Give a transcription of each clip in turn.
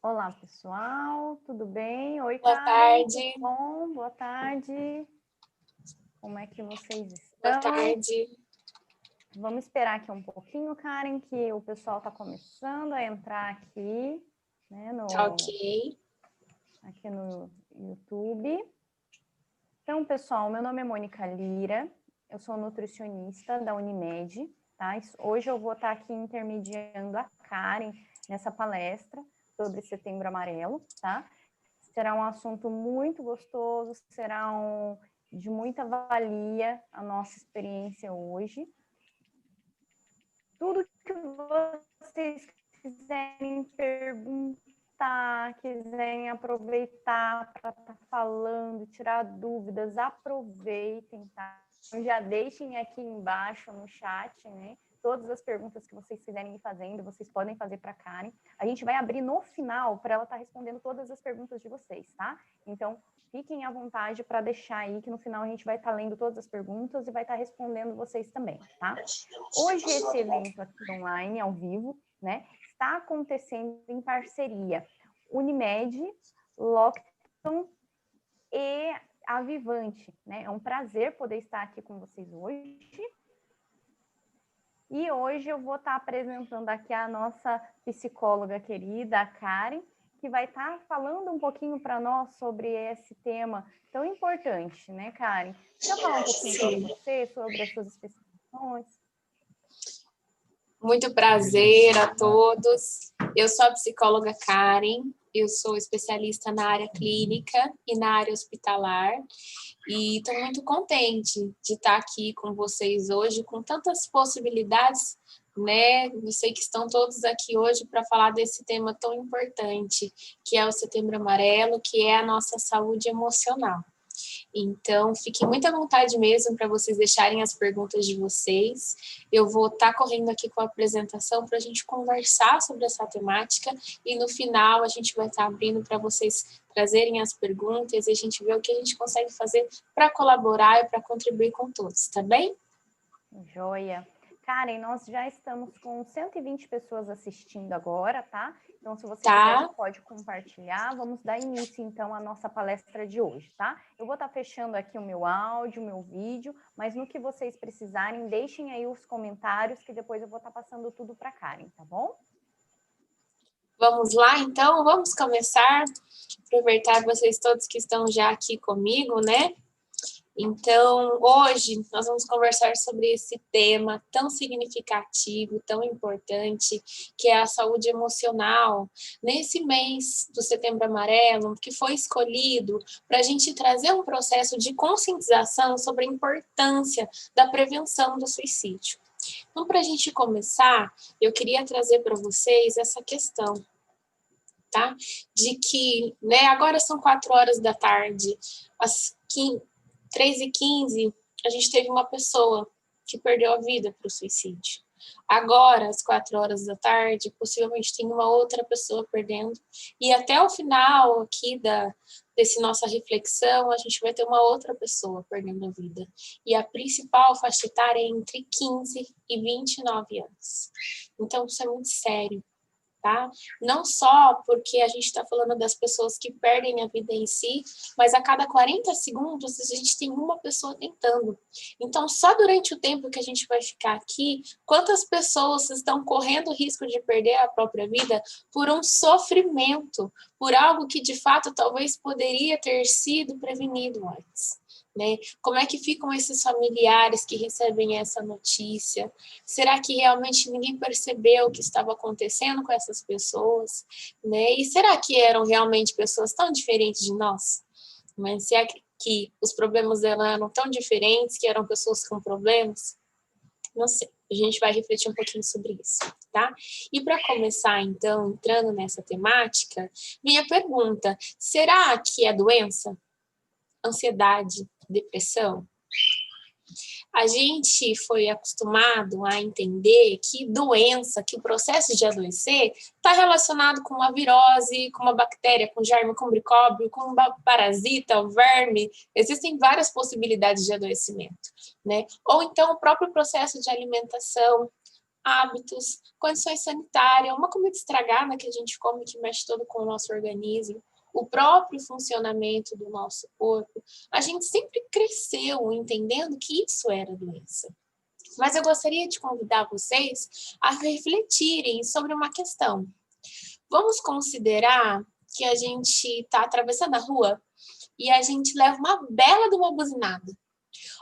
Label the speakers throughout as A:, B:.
A: Olá, pessoal, tudo bem? Oi,
B: Boa
A: Karen, tudo
B: tarde.
A: bom? Boa tarde. Como é que vocês
B: Boa
A: estão?
B: tarde.
A: Vamos esperar aqui um pouquinho, Karen, que o pessoal está começando a entrar aqui, né,
B: Ok.
A: aqui no YouTube. Então, pessoal, meu nome é Mônica Lira, eu sou nutricionista da Unimed, tá? Hoje eu vou estar aqui intermediando a Karen nessa palestra sobre Setembro Amarelo, tá? Será um assunto muito gostoso, será de muita valia a nossa experiência hoje. Tudo que vocês quiserem perguntar, quiserem aproveitar para estar falando, tirar dúvidas, aproveitem, tá? Já deixem aqui embaixo no chat, né? Todas as perguntas que vocês quiserem ir fazendo, vocês podem fazer para a Karen. A gente vai abrir no final para ela estar respondendo todas as perguntas de vocês, tá? Então, fiquem à vontade para deixar aí, que no final a gente vai estar lendo todas as perguntas e vai estar respondendo vocês também, tá? Hoje esse evento aqui online, ao vivo, né, está acontecendo em parceria Unimed, Lockton e Avivante, né? É um prazer poder estar aqui com vocês hoje. E hoje eu vou estar apresentando aqui a nossa psicóloga querida, a Karen, que vai estar falando um pouquinho para nós sobre esse tema tão importante, né, Karen? Quer falar um pouquinho sobre você, sobre as suas especificações?
B: Muito prazer a todos. Eu sou a psicóloga Karen, eu sou especialista na área clínica e na área hospitalar e estou muito contente de estar aqui com vocês hoje, com tantas possibilidades, né? Eu sei que estão todos aqui hoje para falar desse tema tão importante, que é o Setembro Amarelo, que é a nossa saúde emocional. Então, fiquem muito à vontade mesmo para vocês deixarem as perguntas de vocês. Eu vou estar correndo aqui com a apresentação para a gente conversar sobre essa temática e no final a gente vai estar abrindo para vocês trazerem as perguntas e a gente ver o que a gente consegue fazer para colaborar e para contribuir com todos, tá bem?
A: Joia. Karen, nós já estamos com 120 pessoas assistindo agora, tá? Então, se você quiser, já pode compartilhar. Vamos dar início, então, à nossa palestra de hoje, tá? Eu vou estar fechando aqui o meu áudio, o meu vídeo, mas no que vocês precisarem, deixem aí os comentários, que depois eu vou estar passando tudo para a Karen, tá bom?
B: Vamos lá, então? Vamos começar. Aproveitar vocês todos que estão já aqui comigo, né? Então, hoje nós vamos conversar sobre esse tema tão significativo, tão importante, que é a saúde emocional, nesse mês do Setembro Amarelo, que foi escolhido para a gente trazer um processo de conscientização sobre a importância da prevenção do suicídio. Então, para a gente começar, eu queria trazer para vocês essa questão, tá? De que, né, agora são 4 horas da tarde, às 3h15, a gente teve uma pessoa que perdeu a vida para o suicídio. Agora, às 4 horas da tarde, possivelmente tem uma outra pessoa perdendo. E até o final aqui desse nossa reflexão, a gente vai ter uma outra pessoa perdendo a vida. E a principal faixa etária é entre 15 e 29 anos. Então, isso é muito sério. Tá? Não só porque a gente está falando das pessoas que perdem a vida em si, mas a cada 40 segundos a gente tem uma pessoa tentando. Então, só durante o tempo que a gente vai ficar aqui, quantas pessoas estão correndo o risco de perder a própria vida por um sofrimento, por algo que de fato talvez poderia ter sido prevenido antes? Né? Como é que ficam esses familiares que recebem essa notícia? Será que realmente ninguém percebeu o que estava acontecendo com essas pessoas? Né? E será que eram realmente pessoas tão diferentes de nós? Mas se é que os problemas dela eram tão diferentes, que eram pessoas com problemas? Não sei. A gente vai refletir um pouquinho sobre isso, tá? E para começar, então, entrando nessa temática, minha pergunta: será que é doença? Ansiedade, depressão? A gente foi acostumado a entender que doença, que o processo de adoecer está relacionado com uma virose, com uma bactéria, com germe, com micróbio, com um parasita, um verme. Existem várias possibilidades de adoecimento, né? Ou então o próprio processo de alimentação, hábitos, condições sanitárias, uma comida estragada que a gente come que mexe todo com o nosso organismo, o próprio funcionamento do nosso corpo, a gente sempre cresceu entendendo que isso era doença. Mas eu gostaria de convidar vocês a refletirem sobre uma questão. Vamos considerar que a gente está atravessando a rua e a gente leva uma bela de uma buzinada.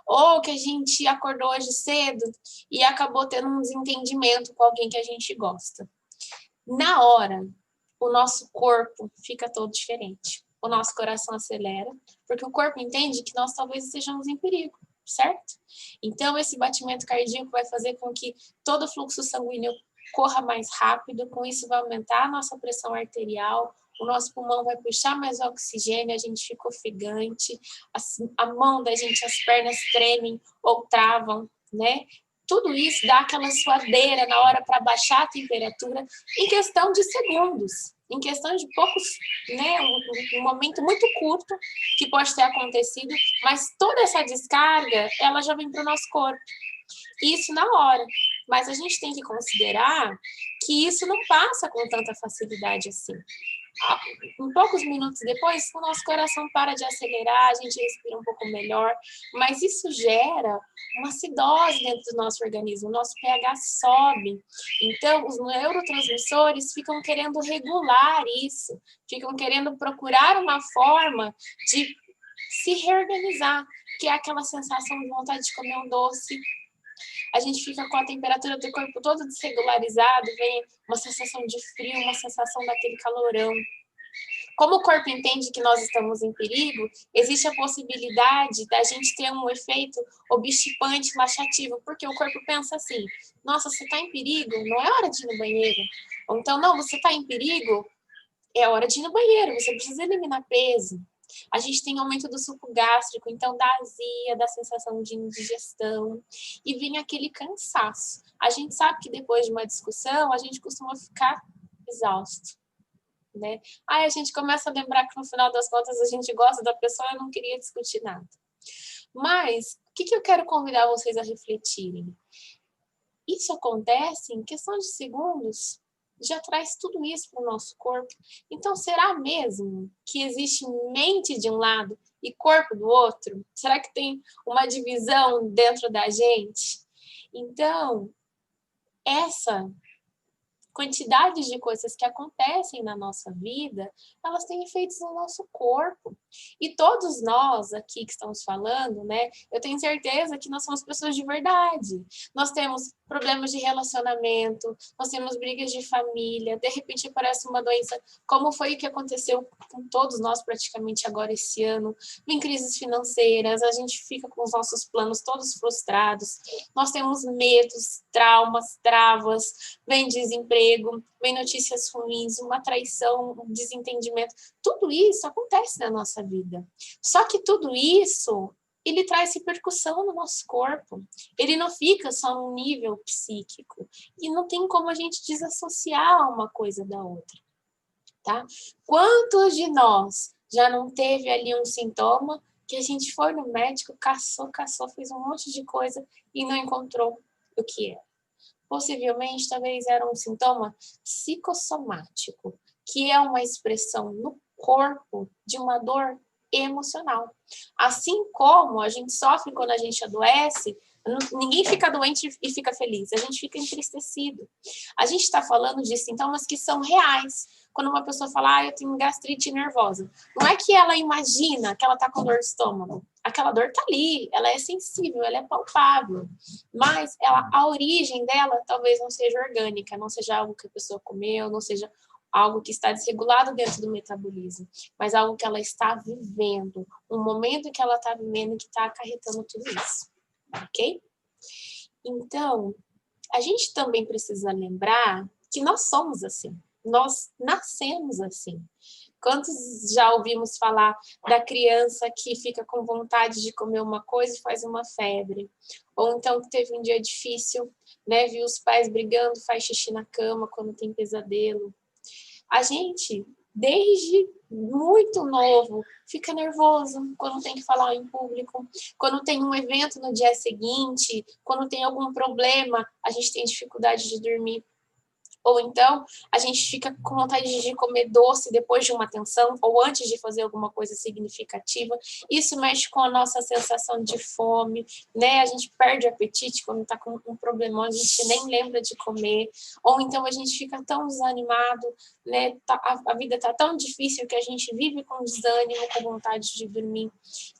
B: Ou que a gente acordou hoje cedo e acabou tendo um desentendimento com alguém que a gente gosta. Na hora, o nosso corpo fica todo diferente. O nosso coração acelera, porque o corpo entende que nós talvez estejamos em perigo, certo? Então, esse batimento cardíaco vai fazer com que todo o fluxo sanguíneo corra mais rápido, com isso vai aumentar a nossa pressão arterial, o nosso pulmão vai puxar mais oxigênio, a gente fica ofegante, a mão da gente, as pernas tremem ou travam, né? Tudo isso dá aquela suadeira na hora para baixar a temperatura em questão de segundos, em questão de poucos, né? Um momento muito curto que pode ter acontecido, mas toda essa descarga, ela já vem para o nosso corpo. Isso na hora. Mas a gente tem que considerar que isso não passa com tanta facilidade assim. Em poucos minutos depois, o nosso coração para de acelerar, a gente respira um pouco melhor, mas isso gera uma acidose dentro do nosso organismo, o nosso pH sobe. Então, os neurotransmissores ficam querendo regular isso, ficam querendo procurar uma forma de se reorganizar, que é aquela sensação de vontade de comer um doce. A gente fica com a temperatura do corpo todo desregularizado, vem uma sensação de frio, uma sensação daquele calorão. Como o corpo entende que nós estamos em perigo, existe a possibilidade da gente ter um efeito obstipante, laxativo, porque o corpo pensa assim, nossa, você está em perigo, não é hora de ir no banheiro. Ou então, não, você está em perigo, é hora de ir no banheiro, você precisa eliminar peso. A gente tem aumento do suco gástrico, então dá azia, dá sensação de indigestão e vem aquele cansaço. A gente sabe que depois de uma discussão, a gente costuma ficar exausto, né? Aí a gente começa a lembrar que no final das contas a gente gosta da pessoa e não queria discutir nada. Mas o que eu quero convidar vocês a refletirem? Isso acontece em questão de segundos, já traz tudo isso para o nosso corpo. Então, será mesmo que existe mente de um lado e corpo do outro? Será que tem uma divisão dentro da gente? Então, essa quantidade de coisas que acontecem na nossa vida, elas têm efeitos no nosso corpo. E todos nós aqui que estamos falando, né, eu tenho certeza que nós somos pessoas de verdade. Nós temos problemas de relacionamento, nós temos brigas de família, de repente aparece uma doença, como foi o que aconteceu com todos nós praticamente agora esse ano, vem crises financeiras, a gente fica com os nossos planos todos frustrados, nós temos medos, traumas, travas, vem desemprego, vem notícias ruins, uma traição, um desentendimento. Tudo isso acontece na nossa vida. Só que tudo isso, ele traz repercussão no nosso corpo. Ele não fica só no nível psíquico. E não tem como a gente desassociar uma coisa da outra. Tá? Quantos de nós já não teve ali um sintoma que a gente foi no médico, caçou, fez um monte de coisa e não encontrou o que era? Possivelmente, talvez era um sintoma psicossomático, que é uma expressão no corpo de uma dor emocional. Assim como a gente sofre quando a gente adoece, ninguém fica doente e fica feliz, a gente fica entristecido. A gente está falando de sintomas que são reais. Quando uma pessoa fala, eu tenho gastrite nervosa, não é que ela imagina que ela está com dor de estômago. Aquela dor está ali, ela é sensível, ela é palpável, mas a origem dela talvez não seja orgânica, não seja algo que a pessoa comeu, não seja algo que está desregulado dentro do metabolismo, mas algo que ela está vivendo, um momento que ela está vivendo que está acarretando tudo isso, ok? Então, a gente também precisa lembrar que nós somos assim, nós nascemos assim. Quantos já ouvimos falar da criança que fica com vontade de comer uma coisa e faz uma febre? Ou então que teve um dia difícil, né? Viu os pais brigando, faz xixi na cama quando tem pesadelo. A gente desde muito novo, fica nervoso quando tem que falar em público, quando tem um evento no dia seguinte, quando tem algum problema, a gente tem dificuldade de dormir. Ou então, a gente fica com vontade de comer doce depois de uma tensão, ou antes de fazer alguma coisa significativa. Isso mexe com a nossa sensação de fome, né? A gente perde o apetite quando está com um problemão, a gente nem lembra de comer. Ou então, a gente fica tão desanimado, né? A vida está tão difícil que a gente vive com desânimo, com vontade de dormir.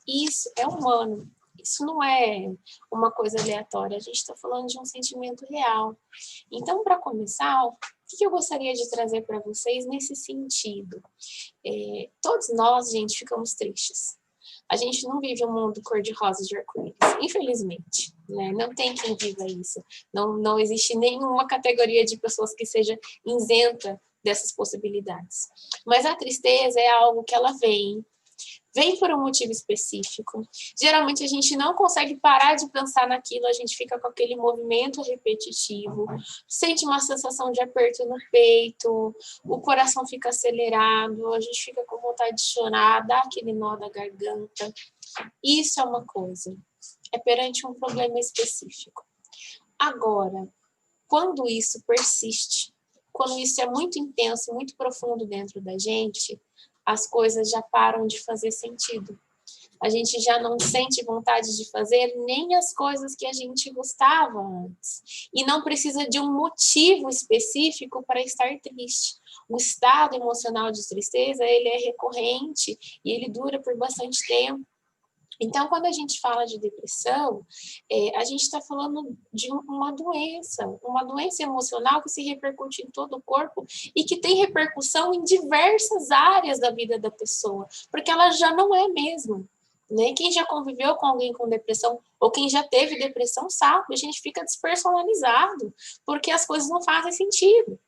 B: Isso é humano. Isso não é uma coisa aleatória, a gente está falando de um sentimento real. Então, para começar, o que eu gostaria de trazer para vocês nesse sentido? Todos nós, gente, ficamos tristes. A gente não vive um mundo cor-de-rosa de arco-íris, infelizmente, né? Não tem quem viva isso. Não existe nenhuma categoria de pessoas que seja isenta dessas possibilidades. Mas a tristeza é algo que ela vem por um motivo específico. Geralmente a gente não consegue parar de pensar naquilo, a gente fica com aquele movimento repetitivo, sente uma sensação de aperto no peito, o coração fica acelerado, a gente fica com vontade de chorar, dá aquele nó da garganta. Isso é uma coisa, é perante um problema específico. Agora, quando isso persiste, quando isso é muito intenso, muito profundo dentro da gente, as coisas já param de fazer sentido. A gente já não sente vontade de fazer nem as coisas que a gente gostava antes. E não precisa de um motivo específico para estar triste. O estado emocional de tristeza, ele é recorrente e ele dura por bastante tempo. Então, quando a gente fala de depressão, a gente está falando de uma doença emocional que se repercute em todo o corpo e que tem repercussão em diversas áreas da vida da pessoa, porque ela já não é mesmo. Né? Quem já conviveu com alguém com depressão ou quem já teve depressão sabe, a gente fica despersonalizado, porque as coisas não fazem sentido.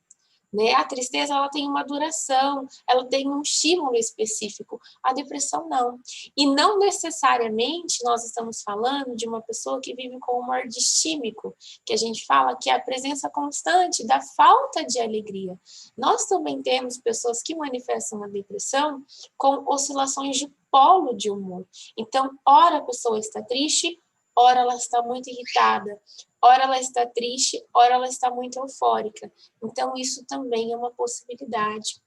B: Né? A tristeza ela tem uma duração, ela tem um estímulo específico, a depressão não. E não necessariamente nós estamos falando de uma pessoa que vive com humor distímico, que a gente fala que é a presença constante da falta de alegria. Nós também temos pessoas que manifestam a depressão com oscilações de polo de humor. Então, ora a pessoa está triste, ora ela está muito irritada, ora ela está triste, ora ela está muito eufórica. Então, isso também é uma possibilidade.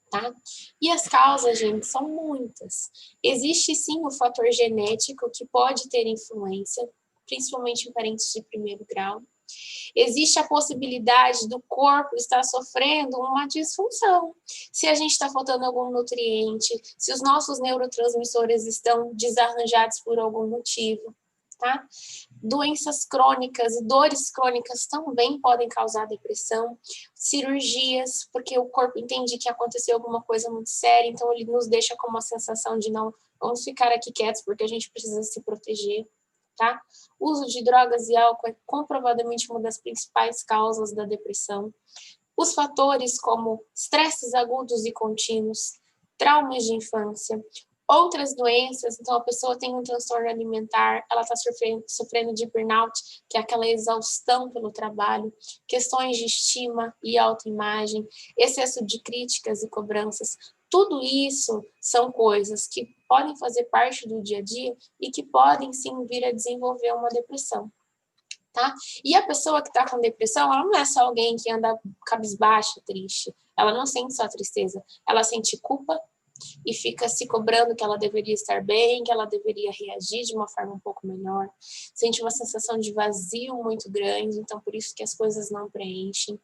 B: Tá? E as causas, gente, são muitas. Existe, sim, o fator genético que pode ter influência, principalmente em parentes de primeiro grau. Existe a possibilidade do corpo estar sofrendo uma disfunção. Se a gente está faltando algum nutriente, se os nossos neurotransmissores estão desarranjados por algum motivo. Tá? Doenças crônicas e dores crônicas também podem causar depressão, cirurgias, porque o corpo entende que aconteceu alguma coisa muito séria, então ele nos deixa com uma sensação de não, vamos ficar aqui quietos porque a gente precisa se proteger, tá? O uso de drogas e álcool é comprovadamente uma das principais causas da depressão. Os fatores como estresses agudos e contínuos, traumas de infância, outras doenças, então a pessoa tem um transtorno alimentar, ela está sofrendo de burnout, que é aquela exaustão pelo trabalho, questões de estima e autoimagem, excesso de críticas e cobranças, tudo isso são coisas que podem fazer parte do dia a dia e que podem sim vir a desenvolver uma depressão. Tá? E a pessoa que está com depressão, ela não é só alguém que anda cabisbaixa, triste, ela não sente só tristeza, ela sente culpa, e fica se cobrando que ela deveria estar bem, que ela deveria reagir de uma forma um pouco melhor, sente uma sensação de vazio muito grande, então por isso que as coisas não preenchem.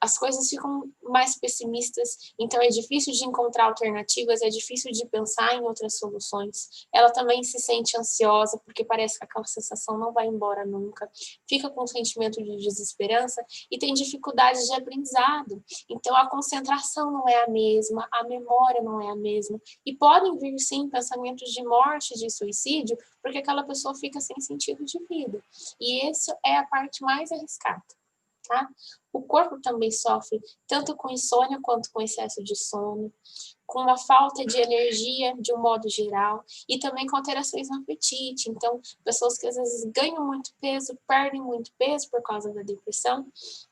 B: As coisas ficam mais pessimistas, então é difícil de encontrar alternativas, é difícil de pensar em outras soluções. Ela também se sente ansiosa, porque parece que aquela sensação não vai embora nunca, fica com um sentimento de desesperança e tem dificuldades de aprendizado. Então a concentração não é a mesma, a memória não é a mesma, e podem vir sim pensamentos de morte, de suicídio, porque aquela pessoa fica sem sentido de vida. E essa é a parte mais arriscada. Tá? O corpo também sofre tanto com insônia quanto com excesso de sono. com uma falta de energia de um modo geral, e também com alterações no apetite. Então, pessoas que às vezes ganham muito peso, perdem muito peso por causa da depressão,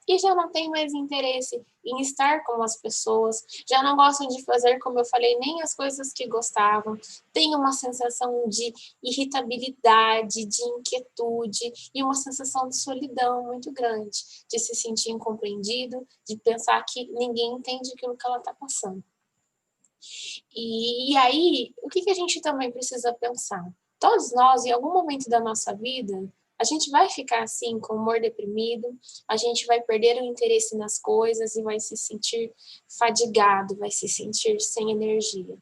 B: e já não têm mais interesse em estar com as pessoas, já não gostam de fazer, como eu falei, nem as coisas que gostavam, tem uma sensação de irritabilidade, de inquietude e uma sensação de solidão muito grande, de se sentir incompreendido, de pensar que ninguém entende aquilo que ela está passando. E aí, o que a gente também precisa pensar? Todos nós, em algum momento da nossa vida, a gente vai ficar assim, com o humor deprimido, a gente vai perder o interesse nas coisas e vai se sentir fadigado, vai se sentir sem energia,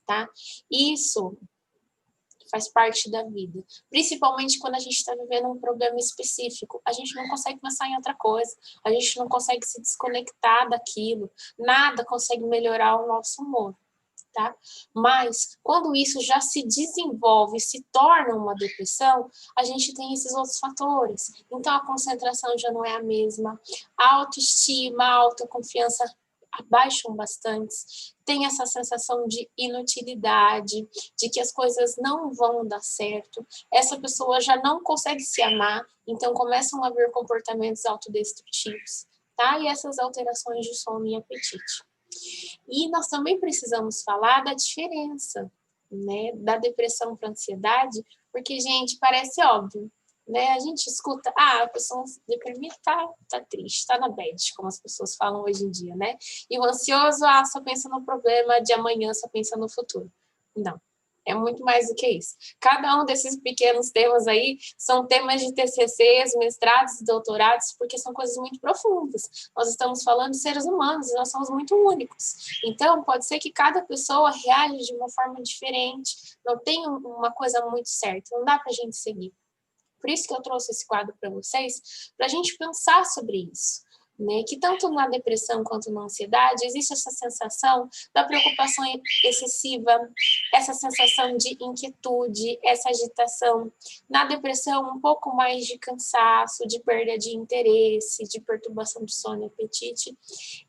B: tá? Isso faz parte da vida, principalmente quando a gente está vivendo um problema específico. A gente não consegue pensar em outra coisa, a gente não consegue se desconectar daquilo, nada consegue melhorar o nosso humor. Tá? Mas, quando isso já se desenvolve, se torna uma depressão, a gente tem esses outros fatores. Então, a concentração já não é a mesma, a autoestima, a autoconfiança abaixam bastante, tem essa sensação de inutilidade, de que as coisas não vão dar certo, essa pessoa já não consegue se amar, então começam a haver comportamentos autodestrutivos, tá? E essas alterações de sono e apetite. E nós também precisamos falar da diferença, né, da depressão para a ansiedade, porque, gente, parece óbvio, né? A gente escuta, a pessoa deprimida tá triste, tá na bad, como as pessoas falam hoje em dia, né? E o ansioso, só pensa no problema de amanhã, só pensa no futuro. Não. É muito mais do que isso. Cada um desses pequenos temas aí são temas de TCCs, mestrados e doutorados, porque são coisas muito profundas. Nós estamos falando de seres humanos e nós somos muito únicos. Então, pode ser que cada pessoa reaja de uma forma diferente, não tem uma coisa muito certa, não dá para a gente seguir. Por isso que eu trouxe esse quadro para vocês, para a gente pensar sobre isso. Né, que tanto na depressão quanto na ansiedade existe essa sensação da preocupação excessiva, essa sensação de inquietude, essa agitação. Na depressão, um pouco mais de cansaço, de perda de interesse, de perturbação de sono e apetite.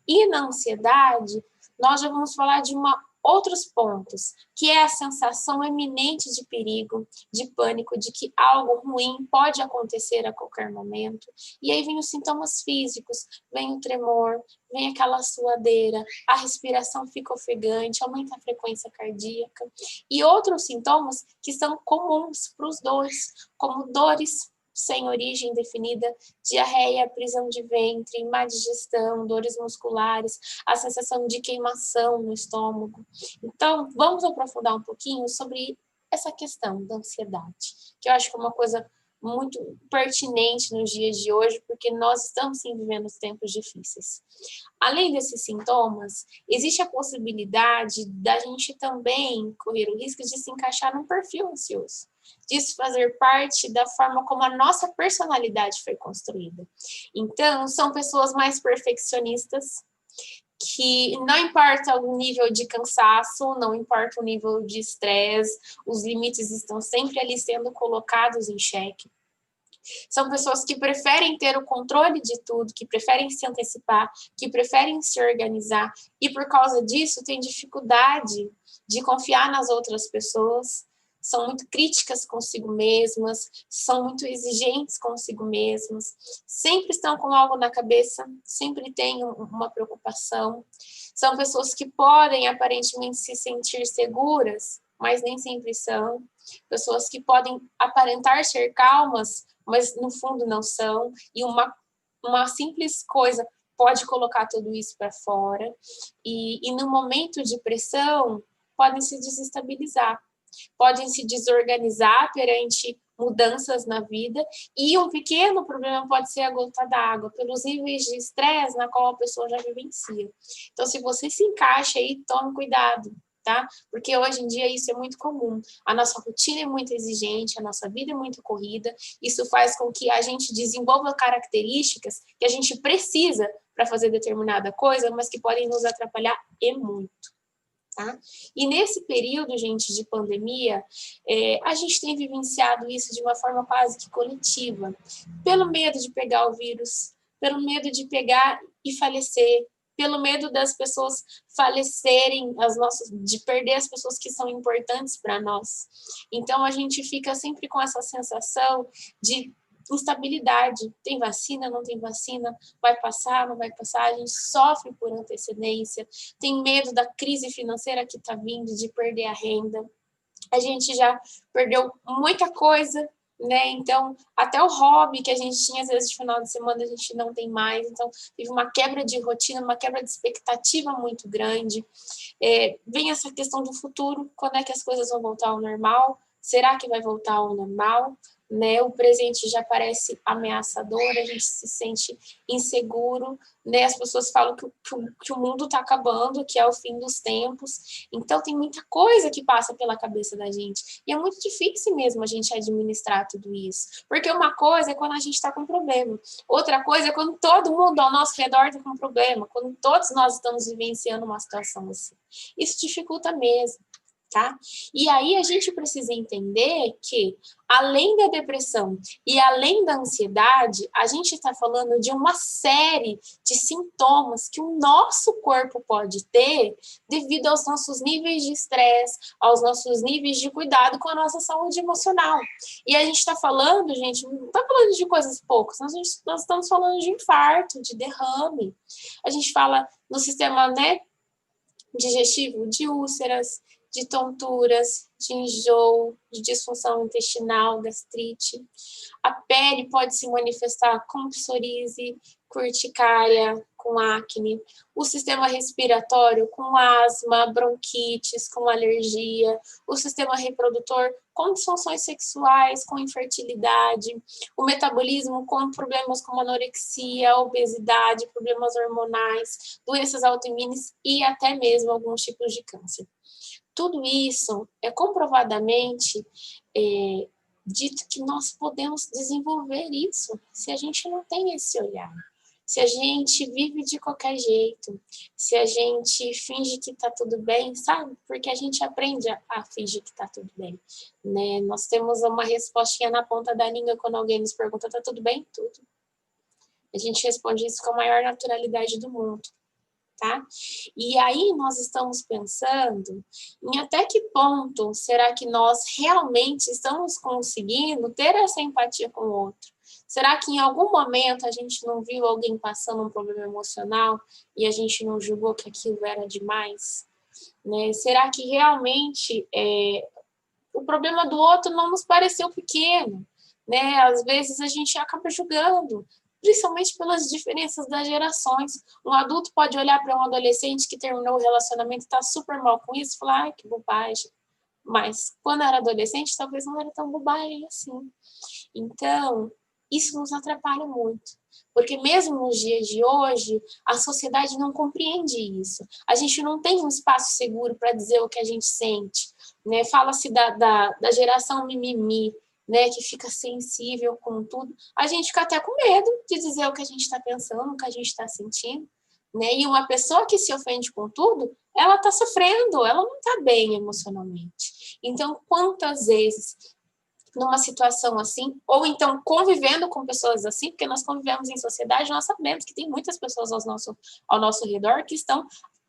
B: E na ansiedade, nós já vamos falar de outros pontos, que é a sensação eminente de perigo, de pânico, de que algo ruim pode acontecer a qualquer momento. E aí vem os sintomas físicos, vem o tremor, vem aquela suadeira, a respiração fica ofegante, aumenta a frequência cardíaca. E outros sintomas que são comuns para os dois, como dores sem origem definida, diarreia, prisão de ventre, má digestão, dores musculares, a sensação de queimação no estômago. Então, vamos aprofundar um pouquinho sobre essa questão da ansiedade, que eu acho que é uma coisa muito pertinente nos dias de hoje, porque nós estamos sim vivendo tempos difíceis. Além desses sintomas, existe a possibilidade da gente também correr o risco de se encaixar num perfil ansioso, disso fazer parte da forma como a nossa personalidade foi construída. Então, são pessoas mais perfeccionistas, que não importa o nível de cansaço, não importa o nível de estresse, os limites estão sempre ali sendo colocados em xeque. São pessoas que preferem ter o controle de tudo, que preferem se antecipar, que preferem se organizar, e por causa disso têm dificuldade de confiar nas outras pessoas, são muito críticas consigo mesmas, são muito exigentes consigo mesmas, sempre estão com algo na cabeça, sempre têm uma preocupação. São pessoas que podem aparentemente se sentir seguras, mas nem sempre são. Pessoas que podem aparentar ser calmas, mas no fundo não são. E uma simples coisa pode colocar tudo isso para fora. E no momento de pressão, podem se desestabilizar. Podem se desorganizar perante mudanças na vida, e um pequeno problema pode ser a gota d'água, pelos níveis de estresse na qual a pessoa já vivencia. Então, se você se encaixa aí, tome cuidado, tá? Porque hoje em dia isso é muito comum. A nossa rotina é muito exigente, a nossa vida é muito corrida, isso faz com que a gente desenvolva características que a gente precisa para fazer determinada coisa, mas que podem nos atrapalhar e muito. Tá? E nesse período, gente, de pandemia, a gente tem vivenciado isso de uma forma quase que coletiva, pelo medo de pegar o vírus, pelo medo de pegar e falecer, pelo medo das pessoas falecerem, de perder as pessoas que são importantes para nós. Então, a gente fica sempre com essa sensação de instabilidade. Tem vacina, não tem vacina? Vai passar, não vai passar? A gente sofre por antecedência, tem medo da crise financeira que está vindo, de perder a renda. A gente já perdeu muita coisa, né? Então, até o hobby que a gente tinha, às vezes, de final de semana, a gente não tem mais. Então, teve uma quebra de rotina, uma quebra de expectativa muito grande. Vem essa questão do futuro, quando é que as coisas vão voltar ao normal? Será que vai voltar ao normal? Né? O presente já parece ameaçador, a gente se sente inseguro, né? As pessoas falam que o mundo está acabando, que é o fim dos tempos. Então, tem muita coisa que passa pela cabeça da gente. E é muito difícil mesmo a gente administrar tudo isso. Porque uma coisa é quando a gente está com problema. Outra coisa é quando todo mundo ao nosso redor está com problema. Quando todos nós estamos vivenciando uma situação assim. Isso dificulta mesmo. Tá? E aí a gente precisa entender que, além da depressão e além da ansiedade, a gente está falando de uma série de sintomas que o nosso corpo pode ter devido aos nossos níveis de estresse, aos nossos níveis de cuidado com a nossa saúde emocional. E a gente está falando, gente, não está falando de coisas poucas, nós estamos falando de infarto, de derrame. A gente fala no sistema, né, digestivo, de úlceras, de tonturas, de enjoo, de disfunção intestinal, gastrite. A pele pode se manifestar com psoríase, com urticária, com acne. O sistema respiratório com asma, bronquites, com alergia. O sistema reprodutor com disfunções sexuais, com infertilidade. O metabolismo com problemas como anorexia, obesidade, problemas hormonais, doenças autoimunes e até mesmo alguns tipos de câncer. Tudo isso é comprovadamente dito que nós podemos desenvolver isso se a gente não tem esse olhar. Se a gente vive de qualquer jeito, se a gente finge que está tudo bem, sabe? Porque a gente aprende a fingir que está tudo bem, né? Nós temos uma respostinha na ponta da língua quando alguém nos pergunta, está tudo bem? Tudo. A gente responde isso com a maior naturalidade do mundo. Tá? E aí nós estamos pensando em até que ponto será que nós realmente estamos conseguindo ter essa empatia com o outro? Será que em algum momento a gente não viu alguém passando um problema emocional e a gente não julgou que aquilo era demais? Né? Será que realmente o problema do outro não nos pareceu pequeno? Né? Às vezes a gente acaba julgando, principalmente pelas diferenças das gerações. Um adulto pode olhar para um adolescente que terminou o relacionamento e está super mal com isso e falar, ai, que bobagem. Mas quando era adolescente, talvez não era tão bobagem assim. Então, isso nos atrapalha muito. Porque mesmo nos dias de hoje, a sociedade não compreende isso. A gente não tem um espaço seguro para dizer o que a gente sente. Né? Fala-se da geração mimimi, né, que fica sensível com tudo, a gente fica até com medo de dizer o que a gente está pensando, o que a gente está sentindo, né? E uma pessoa que se ofende com tudo, ela está sofrendo, ela não está bem emocionalmente. Então, quantas vezes numa situação assim, ou então convivendo com pessoas assim, porque nós convivemos em sociedade, nós sabemos que tem muitas pessoas ao nosso redor que estão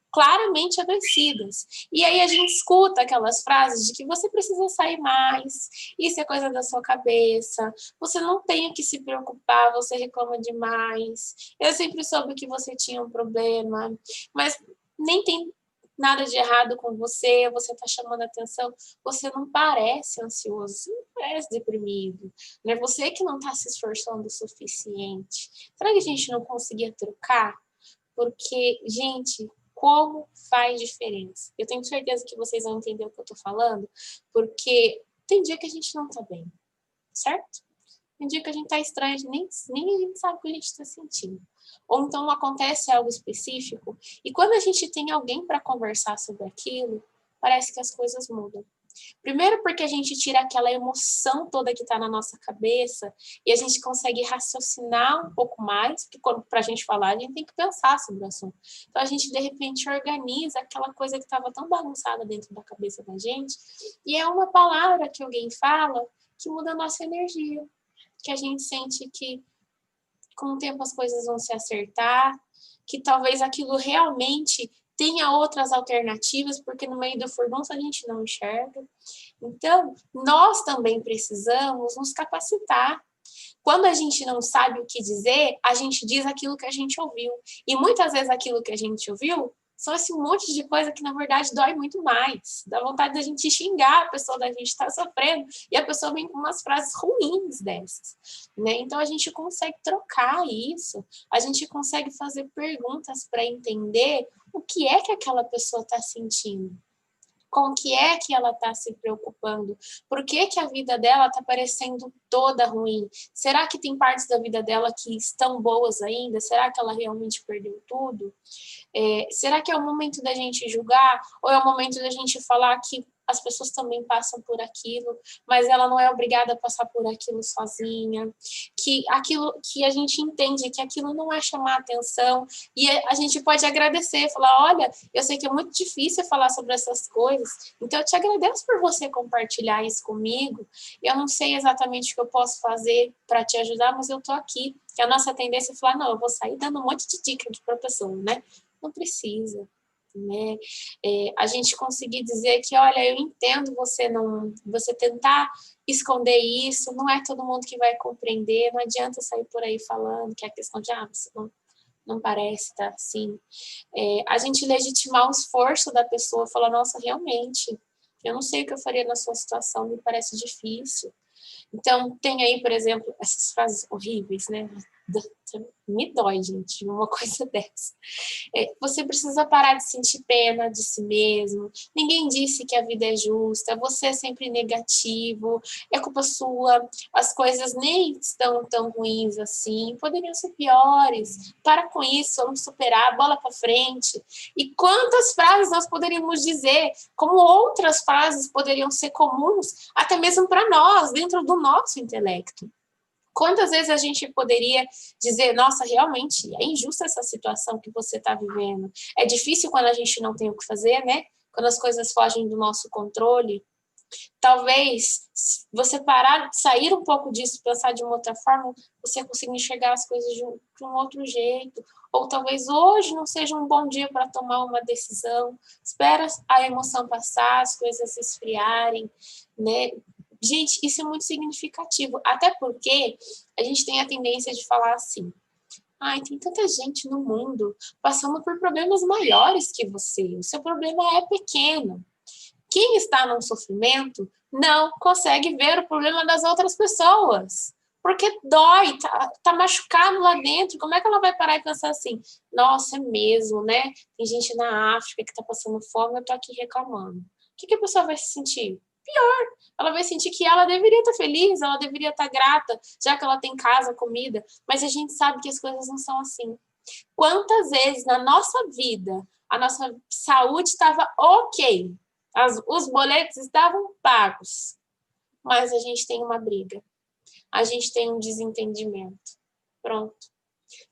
B: claramente adoecidas. E aí a gente escuta aquelas frases de que você precisa sair mais, isso é coisa da sua cabeça, você não tem que se preocupar, você reclama demais, eu sempre soube que você tinha um problema, mas nem tem nada de errado com você, você está chamando atenção, você não parece ansioso, você não parece deprimido, não é você que não está se esforçando o suficiente. Será que a gente não conseguia trocar? Porque, gente, como faz diferença? Eu tenho certeza que vocês vão entender o que eu tô falando, porque tem dia que a gente não tá bem, certo? Tem dia que a gente tá estranho, nem a gente sabe o que a gente tá sentindo. Ou então acontece algo específico, e quando a gente tem alguém para conversar sobre aquilo, parece que as coisas mudam. Primeiro porque a gente tira aquela emoção toda que está na nossa cabeça e a gente consegue raciocinar um pouco mais, porque para a gente falar, a gente tem que pensar sobre o assunto. Então a gente, de repente, organiza aquela coisa que estava tão bagunçada dentro da cabeça da gente e é uma palavra que alguém fala que muda a nossa energia, que a gente sente que com o tempo as coisas vão se acertar, que talvez aquilo realmente tenha outras alternativas, porque no meio do furdunço a gente não enxerga. Então, nós também precisamos nos capacitar. Quando a gente não sabe o que dizer, a gente diz aquilo que a gente ouviu. E muitas vezes aquilo que a gente ouviu são esse monte de coisa que, na verdade, dói muito mais. Dá vontade da gente xingar a pessoa, da gente estar sofrendo, e a pessoa vem com umas frases ruins dessas, né? Então, a gente consegue trocar isso, a gente consegue fazer perguntas para entender o que é que aquela pessoa está sentindo. Com o que é que ela está se preocupando? Por que que a vida dela está parecendo toda ruim? Será que tem partes da vida dela que estão boas ainda? Será que ela realmente perdeu tudo? Será que é o momento da gente julgar? Ou é o momento da gente falar que as pessoas também passam por aquilo, mas ela não é obrigada a passar por aquilo sozinha, que aquilo que a gente entende que aquilo não é chamar atenção, e a gente pode agradecer, falar, olha, eu sei que é muito difícil falar sobre essas coisas, então eu te agradeço por você compartilhar isso comigo, eu não sei exatamente o que eu posso fazer para te ajudar, mas eu tô aqui, que a nossa tendência é falar, não, eu vou sair dando um monte de dica aqui para a pessoa, né? Não precisa, né? A gente conseguir dizer que, olha, eu entendo você tentar esconder isso, não é todo mundo que vai compreender, não adianta sair por aí falando que é questão de, você não parece, tá assim. A gente legitimar o esforço da pessoa, falar, nossa, realmente, eu não sei o que eu faria na sua situação, me parece difícil. Então, tem aí, por exemplo, essas frases horríveis, né? Me dói, gente, uma coisa dessa. Você precisa parar de sentir pena de si mesmo. Ninguém disse que a vida é justa. Você é sempre negativo. É culpa sua. As coisas nem estão tão ruins assim. Poderiam ser piores. Para com isso, vamos superar. Bola para frente. E quantas frases nós poderíamos dizer, como outras frases poderiam ser comuns, até mesmo para nós, dentro do nosso intelecto. Quantas vezes a gente poderia dizer, nossa, realmente é injusta essa situação que você está vivendo. É difícil quando a gente não tem o que fazer, né? Quando as coisas fogem do nosso controle. Talvez, se você parar, sair um pouco disso, pensar de uma outra forma, você consiga enxergar as coisas de um outro jeito. Ou talvez hoje não seja um bom dia para tomar uma decisão. Espera a emoção passar, as coisas se esfriarem, né? Gente, isso é muito significativo, até porque a gente tem a tendência de falar assim, ai, tem tanta gente no mundo passando por problemas maiores que você, o seu problema é pequeno. Quem está num sofrimento não consegue ver o problema das outras pessoas, porque dói, tá machucado lá dentro, como é que ela vai parar e pensar assim, nossa, é mesmo, né? Tem gente na África que está passando fome, eu tô aqui reclamando. O que a pessoa vai se sentir? Pior, ela vai sentir que ela deveria estar feliz, ela deveria estar grata, já que ela tem casa, comida, mas a gente sabe que as coisas não são assim. Quantas vezes na nossa vida a nossa saúde estava ok, os boletos estavam pagos, mas a gente tem uma briga, a gente tem um desentendimento. Pronto.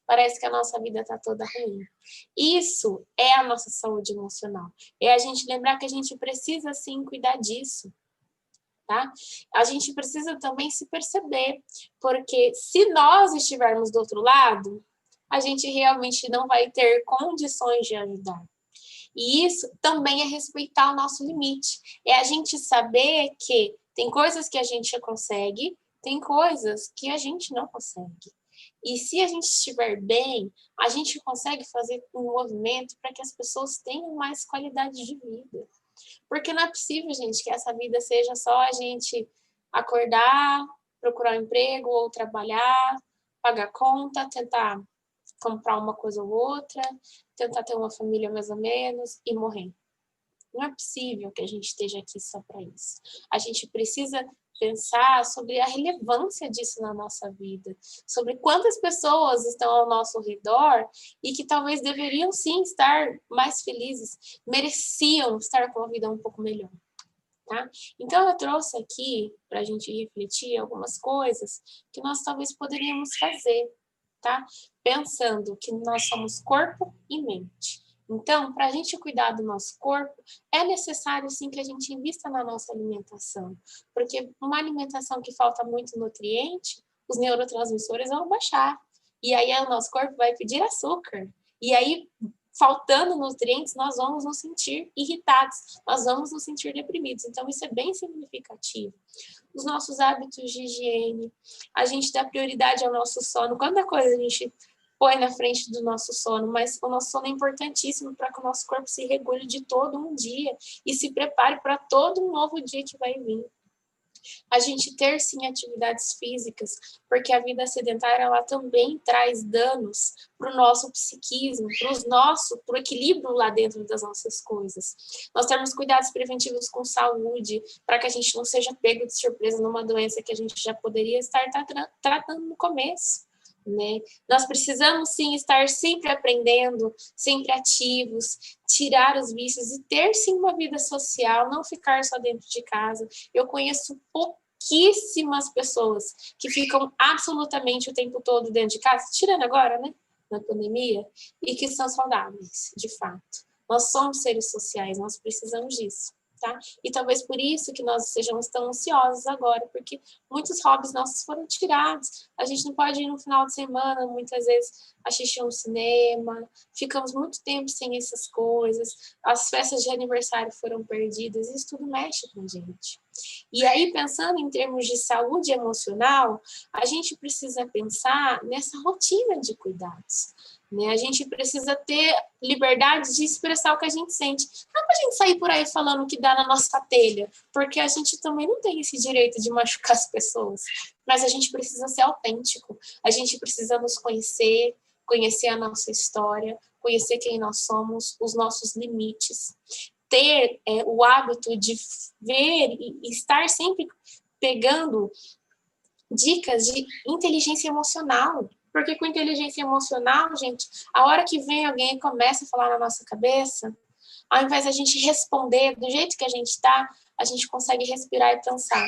B: Parece que a nossa vida está toda ruim. Isso é a nossa saúde emocional. É a gente lembrar que a gente precisa, sim, cuidar disso. Tá? A gente precisa também se perceber, porque se nós estivermos do outro lado, a gente realmente não vai ter condições de ajudar. E isso também é respeitar o nosso limite. É a gente saber que tem coisas que a gente consegue, tem coisas que a gente não consegue. E se a gente estiver bem, a gente consegue fazer um movimento para que as pessoas tenham mais qualidade de vida. Porque não é possível, gente, que essa vida seja só a gente acordar, procurar um emprego ou trabalhar, pagar conta, tentar comprar uma coisa ou outra, tentar ter uma família mais ou menos e morrer. Não é possível que a gente esteja aqui só para isso. A gente precisa pensar sobre a relevância disso na nossa vida, sobre quantas pessoas estão ao nosso redor e que talvez deveriam sim estar mais felizes, mereciam estar com a vida um pouco melhor. Tá? Então, eu trouxe aqui para a gente refletir algumas coisas que nós talvez poderíamos fazer, tá? Pensando que nós somos corpo e mente. Então, para a gente cuidar do nosso corpo, é necessário sim que a gente invista na nossa alimentação, porque uma alimentação que falta muito nutriente, os neurotransmissores vão baixar, e aí o nosso corpo vai pedir açúcar, E aí, faltando nutrientes, nós vamos nos sentir irritados, nós vamos nos sentir deprimidos. Então, isso é bem significativo. Os nossos hábitos de higiene, a gente dá prioridade ao nosso sono. Quanta coisa a gente põe na frente do nosso sono, mas o nosso sono é importantíssimo para que o nosso corpo se regule de todo um dia e se prepare para todo um novo dia que vai vir. A gente ter, sim, atividades físicas, porque a vida sedentária, ela também traz danos para o nosso psiquismo, para o equilíbrio lá dentro das nossas coisas. Nós temos cuidados preventivos com saúde, para que a gente não seja pego de surpresa numa doença que a gente já poderia estar tratando no começo. Né? Nós precisamos, sim, estar sempre aprendendo, sempre ativos, tirar os vícios e ter, sim, uma vida social, não ficar só dentro de casa. Eu conheço pouquíssimas pessoas que ficam absolutamente o tempo todo dentro de casa, tirando agora, né, na pandemia, e que são saudáveis, de fato. Nós somos seres sociais, nós precisamos disso. Tá? E talvez por isso que nós sejamos tão ansiosos agora, porque muitos hobbies nossos foram tirados. A gente não pode ir no final de semana, muitas vezes, assistir um cinema, ficamos muito tempo sem essas coisas, as festas de aniversário foram perdidas, isso tudo mexe com a gente. E aí, pensando em termos de saúde emocional, a gente precisa pensar nessa rotina de cuidados. Né? A gente precisa ter liberdade de expressar o que a gente sente. Não é para a gente sair por aí falando o que dá na nossa telha, porque a gente também não tem esse direito de machucar as pessoas. Mas a gente precisa ser autêntico, a gente precisa nos conhecer, conhecer a nossa história, conhecer quem nós somos, os nossos limites, ter o hábito de ver e estar sempre pegando dicas de inteligência emocional. Porque com inteligência emocional, gente, a hora que vem alguém e começa a falar na nossa cabeça, ao invés de a gente responder do jeito que a gente está, a gente consegue respirar e pensar.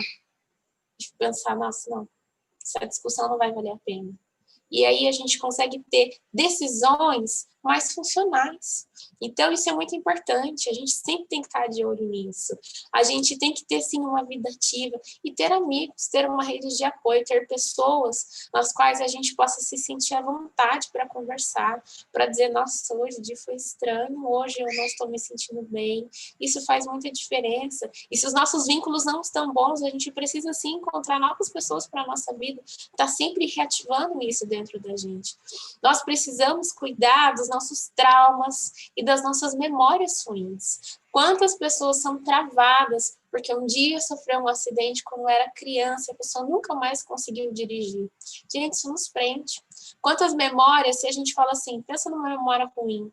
B: Pensar, nossa, não, essa discussão não vai valer a pena. E aí a gente consegue ter decisões mais funcionais. Então, isso é muito importante. A gente sempre tem que estar de olho nisso. A gente tem que ter, sim, uma vida ativa e ter amigos, ter uma rede de apoio, ter pessoas nas quais a gente possa se sentir à vontade para conversar, para dizer, nossa, hoje o dia foi estranho, hoje eu não estou me sentindo bem. Isso faz muita diferença. E se os nossos vínculos não estão bons, a gente precisa, sim, encontrar novas pessoas para a nossa vida. Está sempre reativando isso dentro da gente. Nós precisamos cuidar dos nossos traumas e das nossas memórias ruins. Quantas pessoas são travadas porque um dia sofreu um acidente quando era criança e a pessoa nunca mais conseguiu dirigir. Gente, isso nos prende. Quantas memórias, se a gente fala assim, pensa numa memória ruim,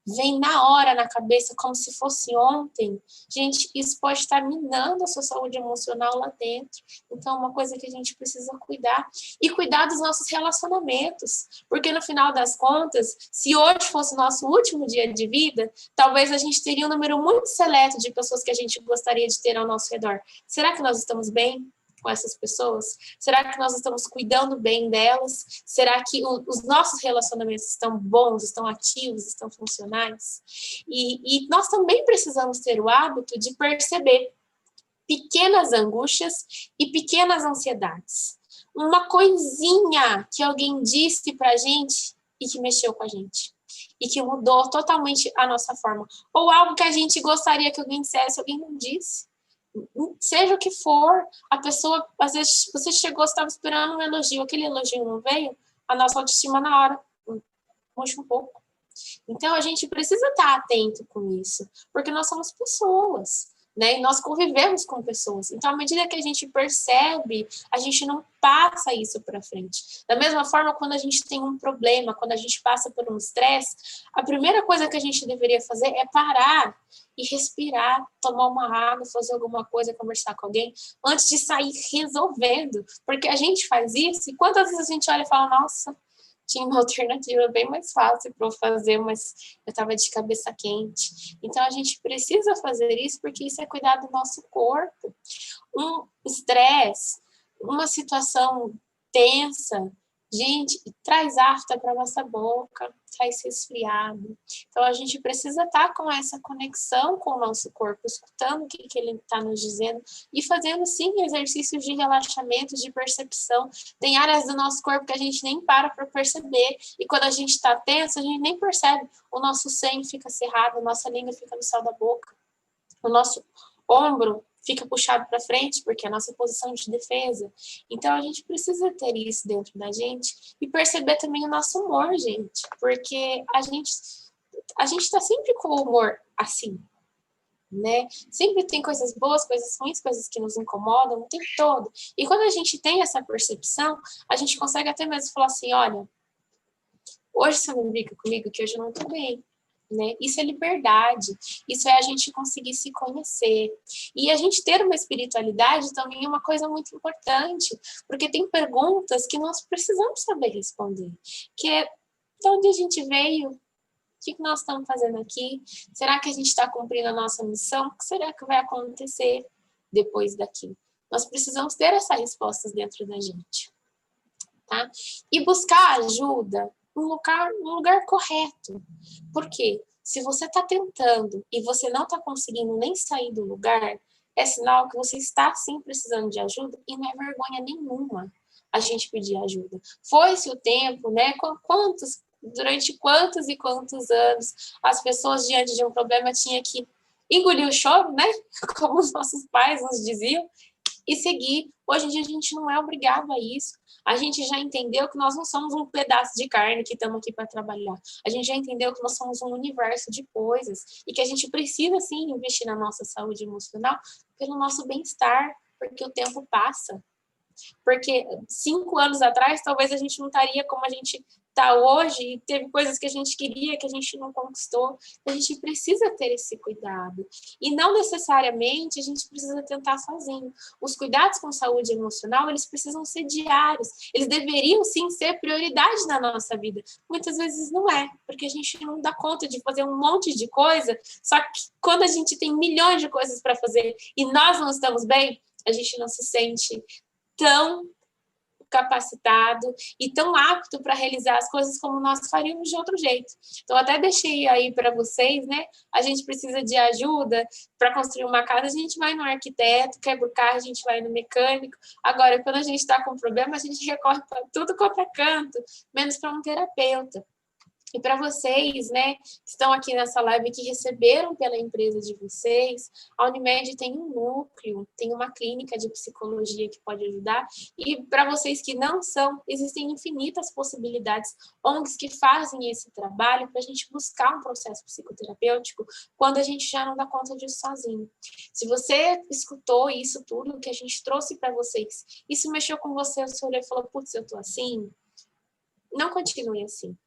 B: vem na hora na cabeça, como se fosse ontem, gente, isso pode estar minando a sua saúde emocional lá dentro. Então, é uma coisa que a gente precisa cuidar. E cuidar dos nossos relacionamentos. Porque, no final das contas, se hoje fosse o nosso último dia de vida, talvez a gente teria um número muito seleto de pessoas que a gente gostaria de ter ao nosso redor. Será que nós estamos bem com essas pessoas? Será que nós estamos cuidando bem delas? Será que os nossos relacionamentos estão bons, estão ativos, estão funcionais? E nós também precisamos ter o hábito de perceber pequenas angústias e pequenas ansiedades. Uma coisinha que alguém disse pra gente e que mexeu com a gente. E que mudou totalmente a nossa forma. Ou algo que a gente gostaria que alguém dissesse, alguém não disse. Seja o que for, a pessoa, às vezes, você chegou, você estava esperando um elogio, aquele elogio não veio, a nossa autoestima na hora murcha um pouco. Então, a gente precisa estar atento com isso, porque nós somos pessoas, né? E nós convivemos com pessoas. Então, à medida que a gente percebe, a gente não passa isso para frente. Da mesma forma, quando a gente tem um problema, quando a gente passa por um estresse, a primeira coisa que a gente deveria fazer é parar e respirar, tomar uma água, fazer alguma coisa, conversar com alguém, antes de sair resolvendo. Porque a gente faz isso e quantas vezes a gente olha e fala, nossa, tinha uma alternativa bem mais fácil para eu fazer, mas eu estava de cabeça quente. Então, a gente precisa fazer isso porque isso é cuidar do nosso corpo. Um estresse, uma situação tensa, Gente, traz afta para nossa boca, traz resfriado. Então, a gente precisa estar com essa conexão com o nosso corpo, escutando o que ele está nos dizendo e fazendo, sim, exercícios de relaxamento, de percepção. Tem áreas do nosso corpo que a gente nem para perceber. E quando a gente está tenso, a gente nem percebe. O nosso senho fica cerrado, a nossa língua fica no céu da boca. O nosso ombro fica puxado para frente, porque é a nossa posição de defesa. Então, a gente precisa ter isso dentro da gente e perceber também o nosso humor, gente, porque a gente está sempre com o humor assim, né? Sempre tem coisas boas, coisas ruins, coisas que nos incomodam o tempo todo. E quando a gente tem essa percepção, a gente consegue até mesmo falar assim, olha, hoje você não brinca comigo, que hoje eu não estou bem. Né? Isso é liberdade, isso é a gente conseguir se conhecer. E a gente ter uma espiritualidade também é uma coisa muito importante, porque tem perguntas que nós precisamos saber responder, que é de onde a gente veio, o que nós estamos fazendo aqui, será que a gente está cumprindo a nossa missão, o que será que vai acontecer depois daqui? Nós precisamos ter essas respostas dentro da gente. Tá? E buscar ajuda no lugar correto. Por quê? Se você está tentando e você não está conseguindo nem sair do lugar, é sinal que você está sim precisando de ajuda e não é vergonha nenhuma a gente pedir ajuda. Foi-se o tempo, né? Durante quantos e quantos anos as pessoas diante de um problema tinham que engolir o choro, né? Como os nossos pais nos diziam, e seguir. Hoje em dia a gente não é obrigado a isso. A gente já entendeu que nós não somos um pedaço de carne que estamos aqui para trabalhar. A gente já entendeu que nós somos um universo de coisas e que a gente precisa, sim, investir na nossa saúde emocional pelo nosso bem-estar, porque o tempo passa. Porque 5 anos atrás, talvez a gente não estaria como a gente está hoje, e teve coisas que a gente queria que a gente não conquistou. A gente precisa ter esse cuidado. E não necessariamente a gente precisa tentar sozinho. Os cuidados com saúde emocional, eles precisam ser diários. Eles deveriam, sim, ser prioridade na nossa vida. Muitas vezes não é, porque a gente não dá conta de fazer um monte de coisa, só que quando a gente tem milhões de coisas para fazer e nós não estamos bem, a gente não se sente tão capacitado e tão apto para realizar as coisas como nós faríamos de outro jeito. Então, até deixei aí para vocês, né? A gente precisa de ajuda para construir uma casa, a gente vai no arquiteto, quebra o carro, a gente vai no mecânico. Agora, quando a gente está com problema, a gente recorre para tudo quanto é canto, menos para um terapeuta. E para vocês, né, que estão aqui nessa live, que receberam pela empresa de vocês, a Unimed tem um núcleo, tem uma clínica de psicologia que pode ajudar. E para vocês que não são, existem infinitas possibilidades, ONGs que fazem esse trabalho para a gente buscar um processo psicoterapêutico quando a gente já não dá conta disso sozinho. Se você escutou isso tudo que a gente trouxe para vocês, isso mexeu com você, você olhou e falou, putz, eu tô assim, não continue assim.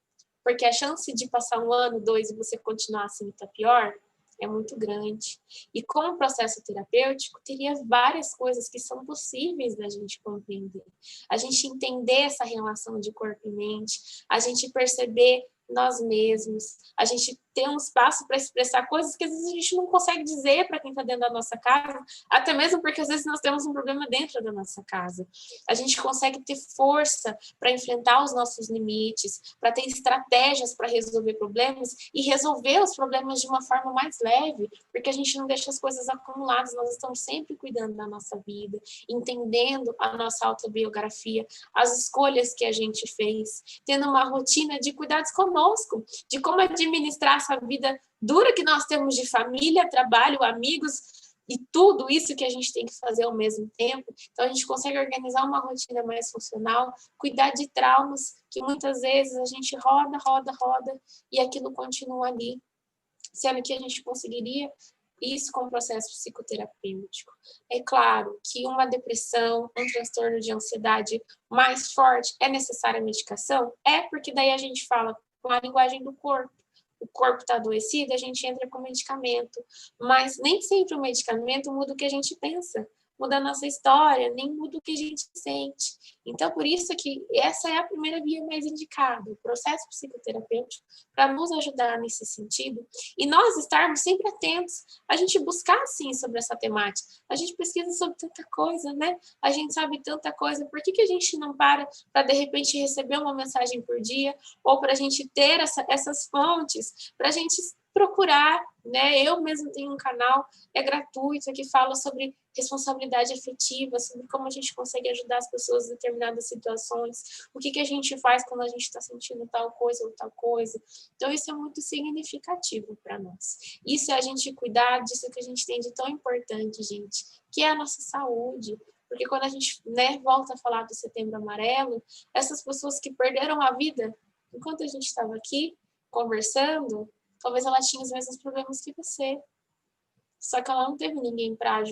B: Porque a chance de passar 1 ano, 2 e você continuar assim e tá pior é muito grande. E com o processo terapêutico, teria várias coisas que são possíveis da gente compreender. A gente entender essa relação de corpo e mente, a gente perceber nós mesmos, a gente ter um espaço para expressar coisas que às vezes a gente não consegue dizer para quem está dentro da nossa casa, até mesmo porque às vezes nós temos um problema dentro da nossa casa. A gente consegue ter força para enfrentar os nossos limites, para ter estratégias para resolver problemas e resolver os problemas de uma forma mais leve, porque a gente não deixa as coisas acumuladas, nós estamos sempre cuidando da nossa vida, entendendo a nossa autobiografia, as escolhas que a gente fez, tendo uma rotina de cuidados conosco, de como administrar essa vida dura que nós temos de família, trabalho, amigos e tudo isso que a gente tem que fazer ao mesmo tempo. Então, a gente consegue organizar uma rotina mais funcional, cuidar de traumas que muitas vezes a gente roda e aquilo continua ali, sendo que a gente conseguiria isso com o processo psicoterapêutico. É claro que uma depressão, um transtorno de ansiedade mais forte, é necessária medicação? É, porque daí a gente fala com a linguagem do corpo. O corpo está adoecido, a gente entra com medicamento. Mas nem sempre o medicamento muda o que a gente pensa. muda a nossa história, nem muda o que a gente sente. Então, por isso que essa é a primeira via mais indicada, o processo psicoterapêutico, para nos ajudar nesse sentido. E nós estarmos sempre atentos, a gente buscar, sim, sobre essa temática. A gente pesquisa sobre tanta coisa, né? A gente sabe tanta coisa. Por que a gente não para, de repente, receber uma mensagem por dia, ou para a gente ter essas fontes, para a gente procurar, né? Eu mesmo tenho um canal, é gratuito, que fala sobre responsabilidade afetiva, sobre como a gente consegue ajudar as pessoas em determinadas situações, o que a gente faz quando a gente está sentindo tal coisa ou tal coisa. Então, isso é muito significativo para nós. Isso é a gente cuidar disso que a gente tem de tão importante, gente, que é a nossa saúde. Porque quando a gente, né, volta a falar do Setembro Amarelo, essas pessoas que perderam a vida, enquanto a gente estava aqui conversando, talvez ela tinha os mesmos problemas que você. Só que ela não teve ninguém para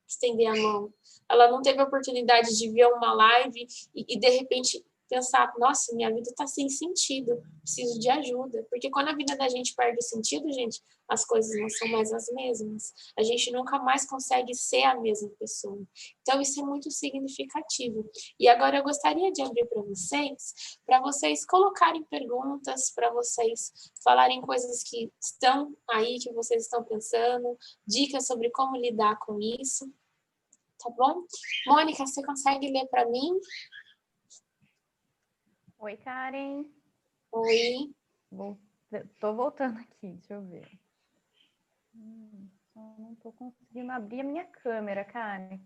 B: estender a mão. Ela não teve a oportunidade de ver uma live e de repente pensar, nossa, minha vida está sem sentido, preciso de ajuda. Porque quando a vida da gente perde o sentido, gente, as coisas não são mais as mesmas. A gente nunca mais consegue ser a mesma pessoa. Então, isso é muito significativo. E agora eu gostaria de abrir para vocês colocarem perguntas, para vocês falarem coisas que estão aí, que vocês estão pensando, dicas sobre como lidar com isso. Tá bom? Mônica, você consegue ler para mim?
A: Oi, Karen.
B: Oi.
A: Tô voltando aqui, deixa eu ver. Só não tô conseguindo abrir a minha câmera, Karen.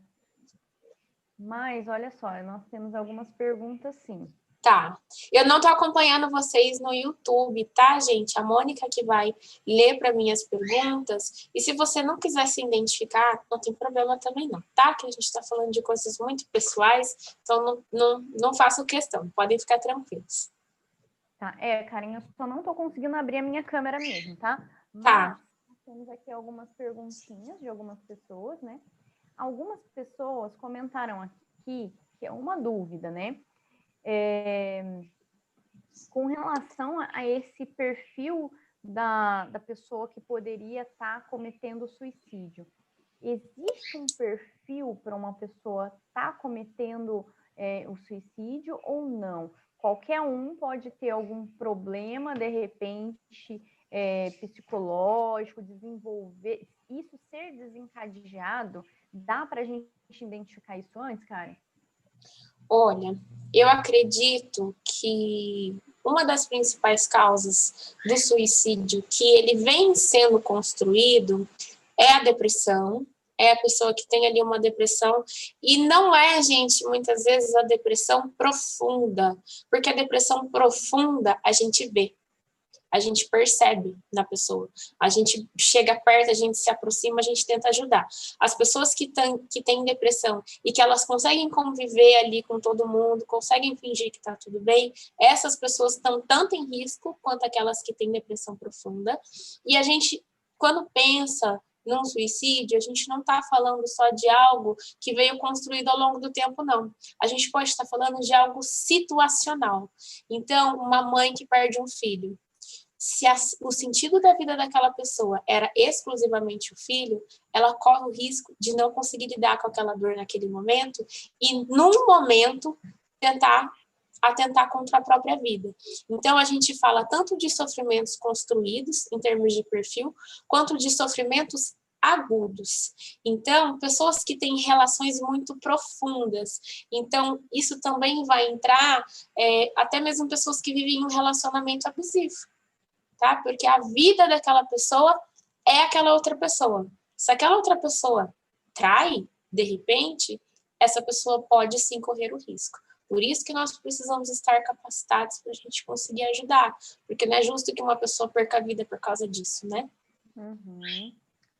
A: Mas, olha só, nós temos algumas perguntas, sim.
B: Tá. Eu não tô acompanhando vocês no YouTube, tá, gente? A Mônica que vai ler para mim as perguntas. E se você não quiser se identificar, não tem problema também não, tá? Que a gente tá falando de coisas muito pessoais, então não faço questão. Podem ficar tranquilos.
A: Tá, Karen, eu só não tô conseguindo abrir a minha câmera mesmo, tá?
B: Tá.
A: Mas temos aqui algumas perguntinhas de algumas pessoas, né? Algumas pessoas comentaram aqui, que é uma dúvida, né? Com relação a esse perfil da pessoa que poderia estar cometendo suicídio. Existe um perfil para uma pessoa estar cometendo o suicídio ou não? Qualquer um pode ter algum problema, de repente, psicológico, desenvolver. Isso ser desencadeado, dá para a gente identificar isso antes, Karen?
B: Olha, eu acredito que uma das principais causas do suicídio que ele vem sendo construído é a depressão, é a pessoa que tem ali uma depressão, e não é, gente, muitas vezes a depressão profunda, porque a depressão profunda a gente vê, a gente percebe na pessoa, a gente chega perto, a gente se aproxima, a gente tenta ajudar. As pessoas que têm depressão e que elas conseguem conviver ali com todo mundo, conseguem fingir que está tudo bem, essas pessoas estão tanto em risco quanto aquelas que têm depressão profunda. E a gente, quando pensa num suicídio, a gente não está falando só de algo que veio construído ao longo do tempo, não. A gente pode estar falando de algo situacional. Então, uma mãe que perde um filho, se o sentido da vida daquela pessoa era exclusivamente o filho, ela corre o risco de não conseguir lidar com aquela dor naquele momento e, num momento, atentar contra a própria vida. Então, a gente fala tanto de sofrimentos construídos, em termos de perfil, quanto de sofrimentos agudos. Então, pessoas que têm relações muito profundas. Então, isso também vai entrar até mesmo pessoas que vivem um relacionamento abusivo. Tá? Porque a vida daquela pessoa é aquela outra pessoa. Se aquela outra pessoa trai, de repente, essa pessoa pode sim correr o risco. Por isso que nós precisamos estar capacitados para a gente conseguir ajudar. Porque não é justo que uma pessoa perca a vida por causa disso, né?
A: Uhum,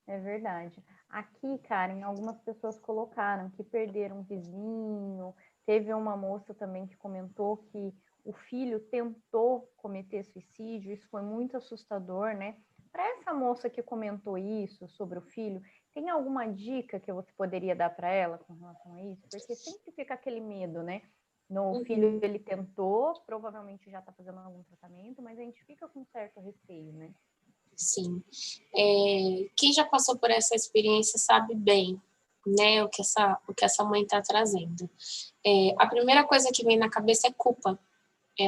A: é verdade. Aqui, Karen, algumas pessoas colocaram que perderam um vizinho. Teve uma moça também que comentou que o filho tentou cometer suicídio. Isso foi muito assustador, né? Para essa moça que comentou isso sobre o filho, tem alguma dica que você poderia dar para ela com relação a isso? Porque sempre fica aquele medo, né? No filho ele tentou, provavelmente já está fazendo algum tratamento, mas a gente fica com certo receio, né?
B: Sim. Quem já passou por essa experiência sabe bem né, o que essa mãe está trazendo. A primeira coisa que vem na cabeça é culpa.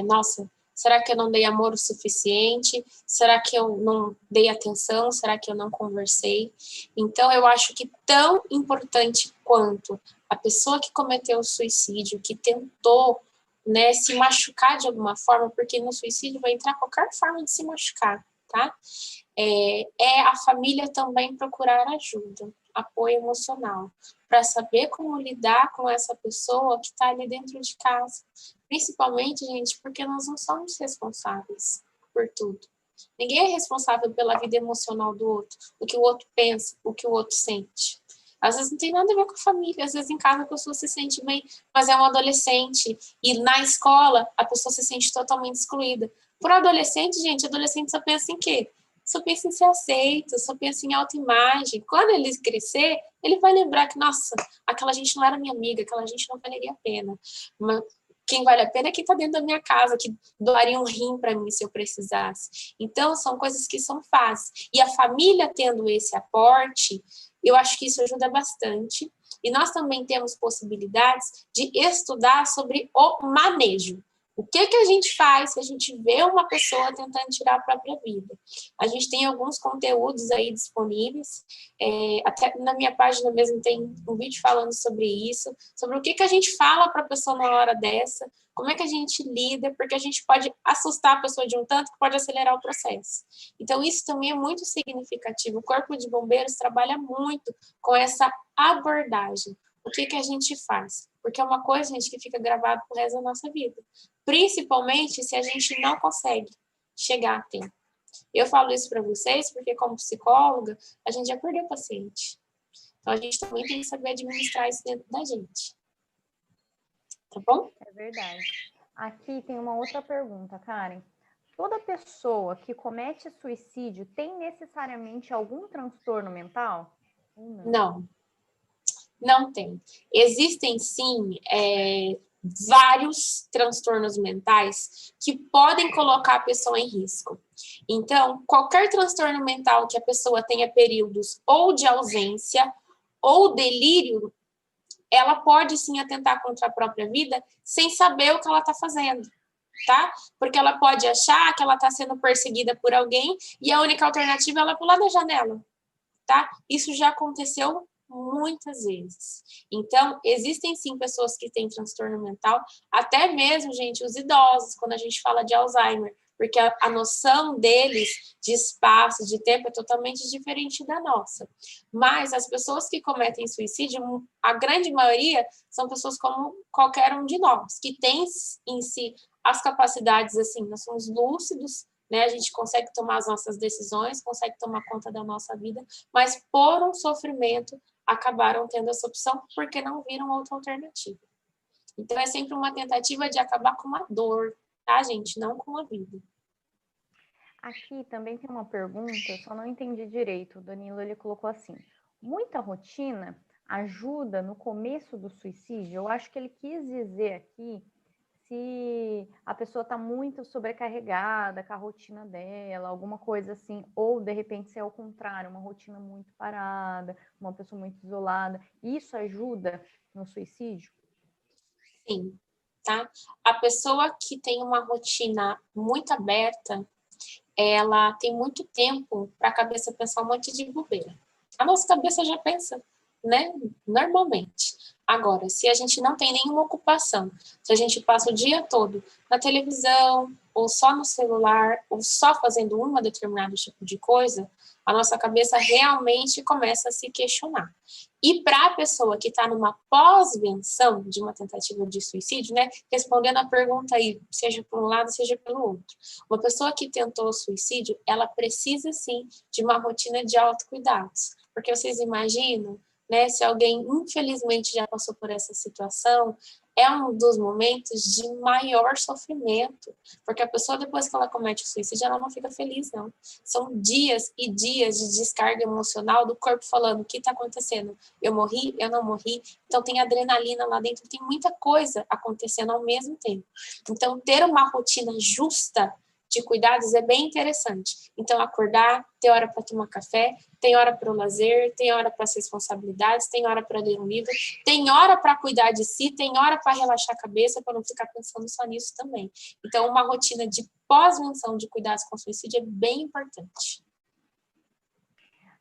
B: Nossa, será que eu não dei amor o suficiente? Será que eu não dei atenção? Será que eu não conversei? Então, eu acho que tão importante quanto a pessoa que cometeu o suicídio, que tentou, né, se machucar de alguma forma, porque no suicídio vai entrar qualquer forma de se machucar, tá? A família também procurar ajuda, apoio emocional, para saber como lidar com essa pessoa que está ali dentro de casa. Principalmente, gente, porque nós não somos responsáveis por tudo. Ninguém é responsável pela vida emocional do outro, o que o outro pensa, o que o outro sente. Às vezes não tem nada a ver com a família, às vezes em casa a pessoa se sente bem, mas é um adolescente, e na escola a pessoa se sente totalmente excluída. Por adolescente, gente, adolescente só pensa em quê? Só pensa em ser aceito, só pensa em autoimagem. Quando ele crescer, ele vai lembrar que, nossa, aquela gente não era minha amiga, aquela gente não valeria a pena. Mas quem vale a pena é quem está dentro da minha casa, que doaria um rim para mim se eu precisasse. Então, são coisas que são fáceis. E a família tendo esse aporte, eu acho que isso ajuda bastante. E nós também temos possibilidades de estudar sobre o manejo. O que a gente faz se a gente vê uma pessoa tentando tirar a própria vida? A gente tem alguns conteúdos aí disponíveis, até na minha página mesmo tem um vídeo falando sobre isso, sobre o que a gente fala para a pessoa na hora dessa, como é que a gente lida, porque a gente pode assustar a pessoa de um tanto que pode acelerar o processo. Então, isso também é muito significativo. O Corpo de Bombeiros trabalha muito com essa abordagem. O que a gente faz? Porque é uma coisa, gente, que fica gravado pro resto da nossa vida. Principalmente se a gente não consegue chegar a tempo. Eu falo isso para vocês porque, como psicóloga, a gente já perdeu paciente. Então, a gente também tem que saber administrar isso dentro da gente. Tá bom?
A: É verdade. Aqui tem uma outra pergunta, Karen. Toda pessoa que comete suicídio tem necessariamente algum transtorno mental?
B: Não. Não tem. Existem, sim, vários transtornos mentais que podem colocar a pessoa em risco. Então, qualquer transtorno mental que a pessoa tenha períodos ou de ausência ou delírio, ela pode, sim, atentar contra a própria vida sem saber o que ela está fazendo, tá? Porque ela pode achar que ela está sendo perseguida por alguém e a única alternativa é ela pular da janela, tá? Isso já aconteceu muitas vezes. Então, existem sim pessoas que têm transtorno mental, até mesmo, gente, os idosos, quando a gente fala de Alzheimer, porque a noção deles de espaço, de tempo, é totalmente diferente da nossa. Mas as pessoas que cometem suicídio, a grande maioria são pessoas como qualquer um de nós, que tem em si as capacidades, assim, nós somos lúcidos, né? A gente consegue tomar as nossas decisões, consegue tomar conta da nossa vida, mas por um sofrimento acabaram tendo essa opção porque não viram outra alternativa. Então, é sempre uma tentativa de acabar com a dor, tá, gente? Não com a vida.
A: Aqui também tem uma pergunta, eu só não entendi direito. O Danilo, ele colocou assim, muita rotina ajuda no começo do suicídio? Eu acho que ele quis dizer aqui se a pessoa está muito sobrecarregada com a rotina dela, alguma coisa assim, ou de repente se é o contrário, uma rotina muito parada, uma pessoa muito isolada, isso ajuda no suicídio?
B: Sim, tá? A pessoa que tem uma rotina muito aberta, ela tem muito tempo para a cabeça pensar um monte de bobeira. A nossa cabeça já pensa, né? Normalmente. Agora, se a gente não tem nenhuma ocupação, se a gente passa o dia todo na televisão, ou só no celular, ou só fazendo uma determinado tipo de coisa, a nossa cabeça realmente começa a se questionar. E para a pessoa que está numa pós-venção de uma tentativa de suicídio, né, respondendo a pergunta aí, seja por um lado, seja pelo outro, uma pessoa que tentou suicídio, ela precisa sim de uma rotina de autocuidados, porque vocês imaginam, né, se alguém infelizmente já passou por essa situação, é um dos momentos de maior sofrimento, porque a pessoa depois que ela comete o suicídio, ela não fica feliz, não. São dias e dias de descarga emocional do corpo falando, o que está acontecendo? Eu morri? Eu não morri? Então tem adrenalina lá dentro, tem muita coisa acontecendo ao mesmo tempo. Então ter uma rotina justa, de cuidados é bem interessante. Então, acordar, ter hora para tomar café, tem hora para o lazer, tem hora para as responsabilidades, tem hora para ler um livro, tem hora para cuidar de si, tem hora para relaxar a cabeça, para não ficar pensando só nisso também. Então, uma rotina de pós-menção de cuidados com suicídio é bem importante.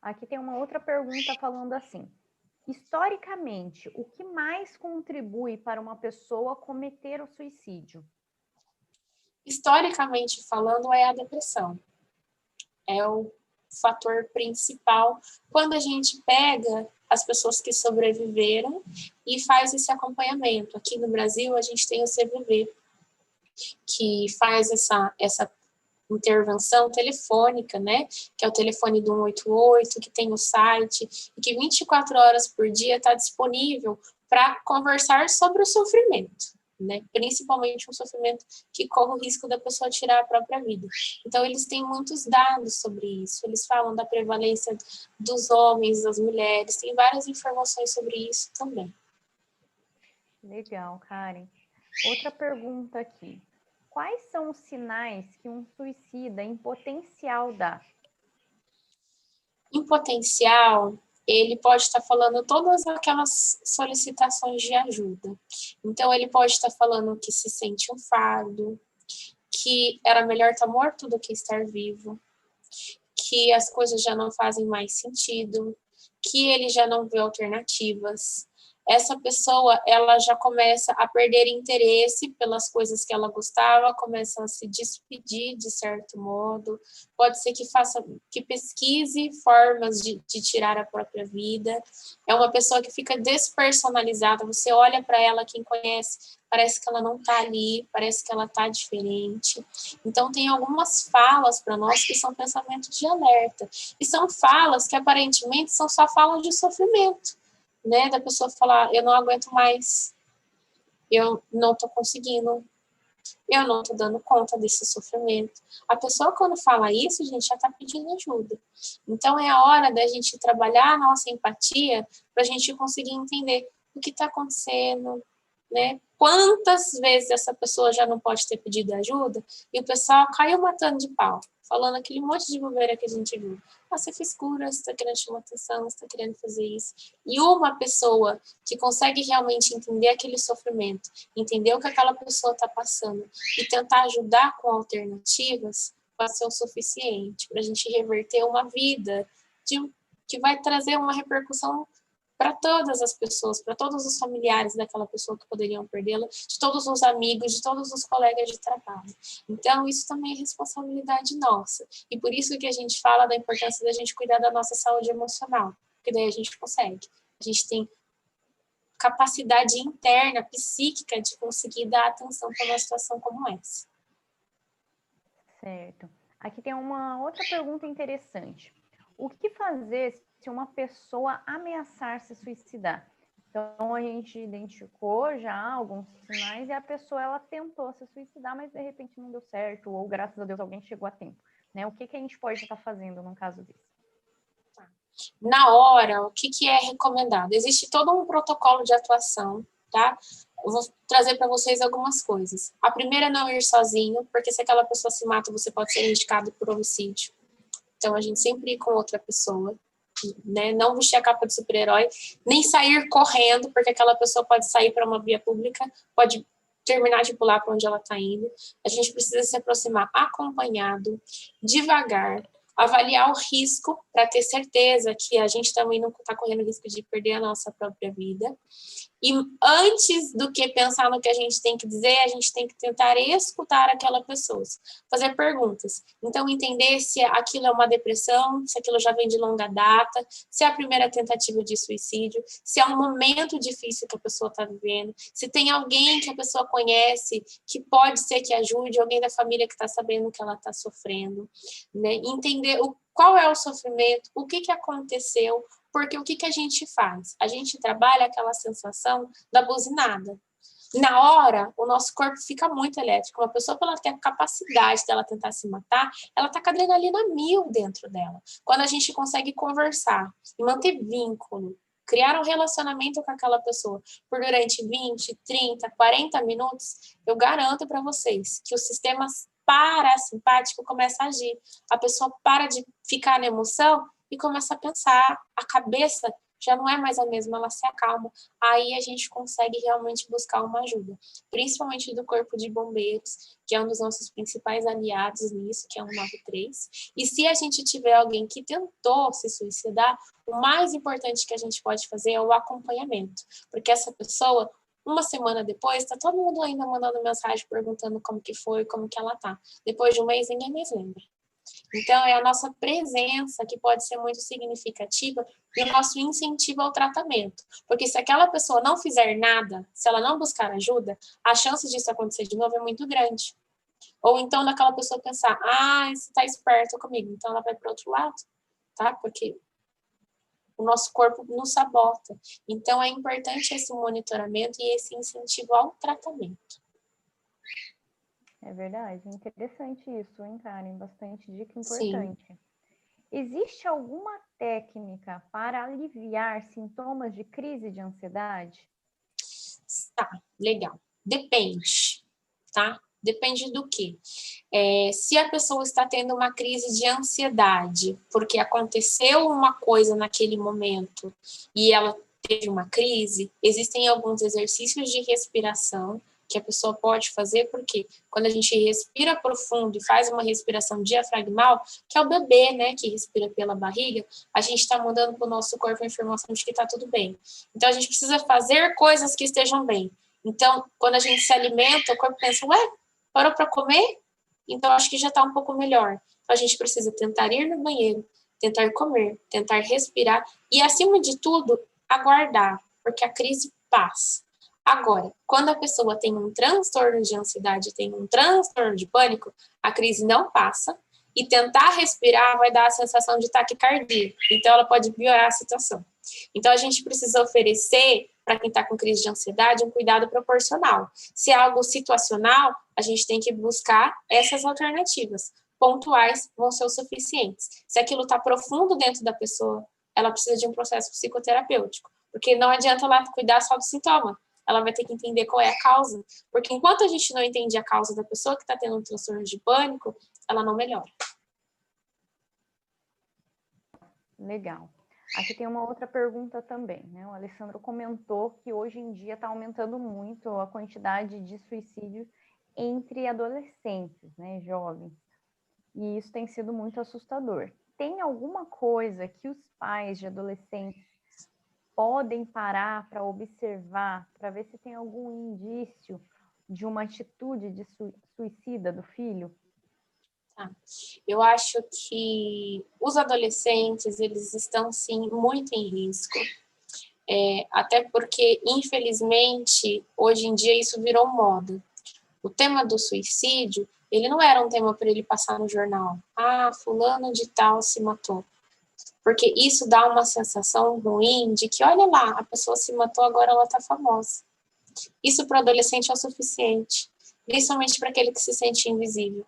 A: Aqui tem uma outra pergunta falando assim: historicamente, o que mais contribui para uma pessoa cometer o suicídio?
B: Historicamente falando, é a depressão. É o fator principal quando a gente pega as pessoas que sobreviveram e faz esse acompanhamento. Aqui no Brasil, a gente tem o CVV, que faz essa intervenção telefônica, né? Que é o telefone do 188, que tem o site, e que 24 horas por dia está disponível para conversar sobre o sofrimento, né? Principalmente um sofrimento que corre o risco da pessoa tirar a própria vida. Então, eles têm muitos dados sobre isso, eles falam da prevalência dos homens, das mulheres, tem várias informações sobre isso também.
A: Legal, Karen. Outra pergunta aqui: quais são os sinais que um suicida em potencial dá?
B: Em potencial, ele pode estar falando todas aquelas solicitações de ajuda. Então, ele pode estar falando que se sente um fardo, que era melhor estar morto do que estar vivo, que as coisas já não fazem mais sentido, que ele já não vê alternativas. Essa pessoa, ela já começa a perder interesse pelas coisas que ela gostava, começa a se despedir de certo modo, pode ser que pesquise formas de tirar a própria vida. É uma pessoa que fica despersonalizada, você olha para ela, quem conhece, parece que ela não está ali, parece que ela está diferente. Então, tem algumas falas para nós que são pensamentos de alerta, e são falas que aparentemente são só falas de sofrimento, né, da pessoa falar, eu não aguento mais, eu não estou conseguindo, eu não estou dando conta desse sofrimento. A pessoa, quando fala isso, a gente já está pedindo ajuda. Então, é a hora da gente trabalhar a nossa empatia para a gente conseguir entender o que está acontecendo, né? Quantas vezes essa pessoa já não pode ter pedido ajuda e o pessoal caiu matando de pau, falando aquele monte de bobeira que a gente viu. Ah, você fez cura, você está querendo chamar atenção, você está querendo fazer isso. E uma pessoa que consegue realmente entender aquele sofrimento, entender o que aquela pessoa está passando e tentar ajudar com alternativas, pode ser o suficiente para a gente reverter uma vida que vai trazer uma repercussão para todas as pessoas, para todos os familiares daquela pessoa que poderiam perdê-la, de todos os amigos, de todos os colegas de trabalho. Então, isso também é responsabilidade nossa. E por isso que a gente fala da importância da gente cuidar da nossa saúde emocional, porque daí a gente consegue. A gente tem capacidade interna, psíquica, de conseguir dar atenção para uma situação como essa.
A: Certo. Aqui tem uma outra pergunta interessante. O que fazer se uma pessoa ameaçar se suicidar? Então, a gente identificou já alguns sinais e a pessoa, ela tentou se suicidar, mas de repente não deu certo, ou graças a Deus alguém chegou a tempo, né? O que a gente pode estar fazendo num caso desse?
B: Na hora, o que é recomendado? Existe todo um protocolo de atuação, tá? Eu vou trazer para vocês algumas coisas. A primeira é não ir sozinho, porque se aquela pessoa se mata, você pode ser indicado por homicídio. Então, a gente sempre ir com outra pessoa, né? Não vestir a capa de super-herói, nem sair correndo, porque aquela pessoa pode sair para uma via pública, pode terminar de pular para onde ela está indo. A gente precisa se aproximar acompanhado, devagar, avaliar o risco para ter certeza que a gente também não está correndo risco de perder a nossa própria vida. E antes do que pensar no que a gente tem que dizer, a gente tem que tentar escutar aquela pessoa, fazer perguntas. Então, entender se aquilo é uma depressão, se aquilo já vem de longa data, se é a primeira tentativa de suicídio, se é um momento difícil que a pessoa está vivendo, se tem alguém que a pessoa conhece que pode ser que ajude, alguém da família que está sabendo que ela está sofrendo, né? Entender qual é o sofrimento, o que aconteceu, porque o que a gente faz? A gente trabalha aquela sensação da buzinada. Na hora, o nosso corpo fica muito elétrico. Uma pessoa, para ela ter a capacidade dela tentar se matar, ela está com a adrenalina 1000 dentro dela. Quando a gente consegue conversar e manter vínculo, criar um relacionamento com aquela pessoa por durante 20, 30, 40 minutos, eu garanto para vocês que o sistema parasimpático começa a agir. A pessoa para de ficar na emoção e começa a pensar. A cabeça já não é mais a mesma, ela se acalma. Aí a gente consegue realmente buscar uma ajuda, principalmente do Corpo de Bombeiros, que é um dos nossos principais aliados nisso, que é o 193. E se a gente tiver alguém que tentou se suicidar, o mais importante que a gente pode fazer é o acompanhamento, porque essa pessoa, uma semana depois, tá todo mundo ainda mandando mensagem perguntando como que foi, como que ela tá. Depois de um mês, ninguém mais lembra. Então, é a nossa presença que pode ser muito significativa e o nosso incentivo ao tratamento. Porque se aquela pessoa não fizer nada, se ela não buscar ajuda, a chance disso acontecer de novo é muito grande. Ou então, daquela pessoa pensar, você está esperto comigo, então ela vai para o outro lado, tá? Porque o nosso corpo nos sabota. Então, é importante esse monitoramento e esse incentivo ao tratamento.
A: É verdade, interessante isso, hein, Karen? Bastante dica importante. Sim. Existe alguma técnica para aliviar sintomas de crise de ansiedade?
B: Tá, legal. Depende, tá? Depende do quê? Se a pessoa está tendo uma crise de ansiedade, porque aconteceu uma coisa naquele momento e ela teve uma crise, existem alguns exercícios de respiração que a pessoa pode fazer, porque quando a gente respira profundo e faz uma respiração diafragmal, que é o bebê, né, que respira pela barriga, a gente está mandando para o nosso corpo a informação de que está tudo bem. Então, a gente precisa fazer coisas que estejam bem. Então, quando a gente se alimenta, o corpo pensa, parou para comer? Então, acho que já está um pouco melhor. Então, a gente precisa tentar ir no banheiro, tentar comer, tentar respirar e, acima de tudo, aguardar, porque a crise passa. Agora, quando a pessoa tem um transtorno de ansiedade, tem um transtorno de pânico, a crise não passa e tentar respirar vai dar a sensação de taquicardia. Então, ela pode piorar a situação. Então, a gente precisa oferecer, para quem está com crise de ansiedade, um cuidado proporcional. Se é algo situacional, a gente tem que buscar essas alternativas. Pontuais vão ser o suficientes. Se aquilo está profundo dentro da pessoa, ela precisa de um processo psicoterapêutico. Porque não adianta ela cuidar só do sintoma. Ela vai ter que entender qual é a causa. Porque enquanto a gente não entende a causa da pessoa que está tendo um transtorno de pânico, ela não melhora.
A: Legal. Aqui tem uma outra pergunta também, né? O Alessandro comentou que hoje em dia está aumentando muito a quantidade de suicídio entre adolescentes, né, jovens. E isso tem sido muito assustador. Tem alguma coisa que os pais de adolescentes podem parar para observar, para ver se tem algum indício de uma atitude de suicida do filho?
B: Eu acho que os adolescentes, eles estão, sim, muito em risco. Até porque, infelizmente, hoje em dia isso virou moda. O tema do suicídio, ele não era um tema para ele passar no jornal. Fulano de tal se matou. Porque isso dá uma sensação ruim de que, olha lá, a pessoa se matou, agora ela está famosa. Isso para o adolescente é o suficiente, principalmente para aquele que se sente invisível.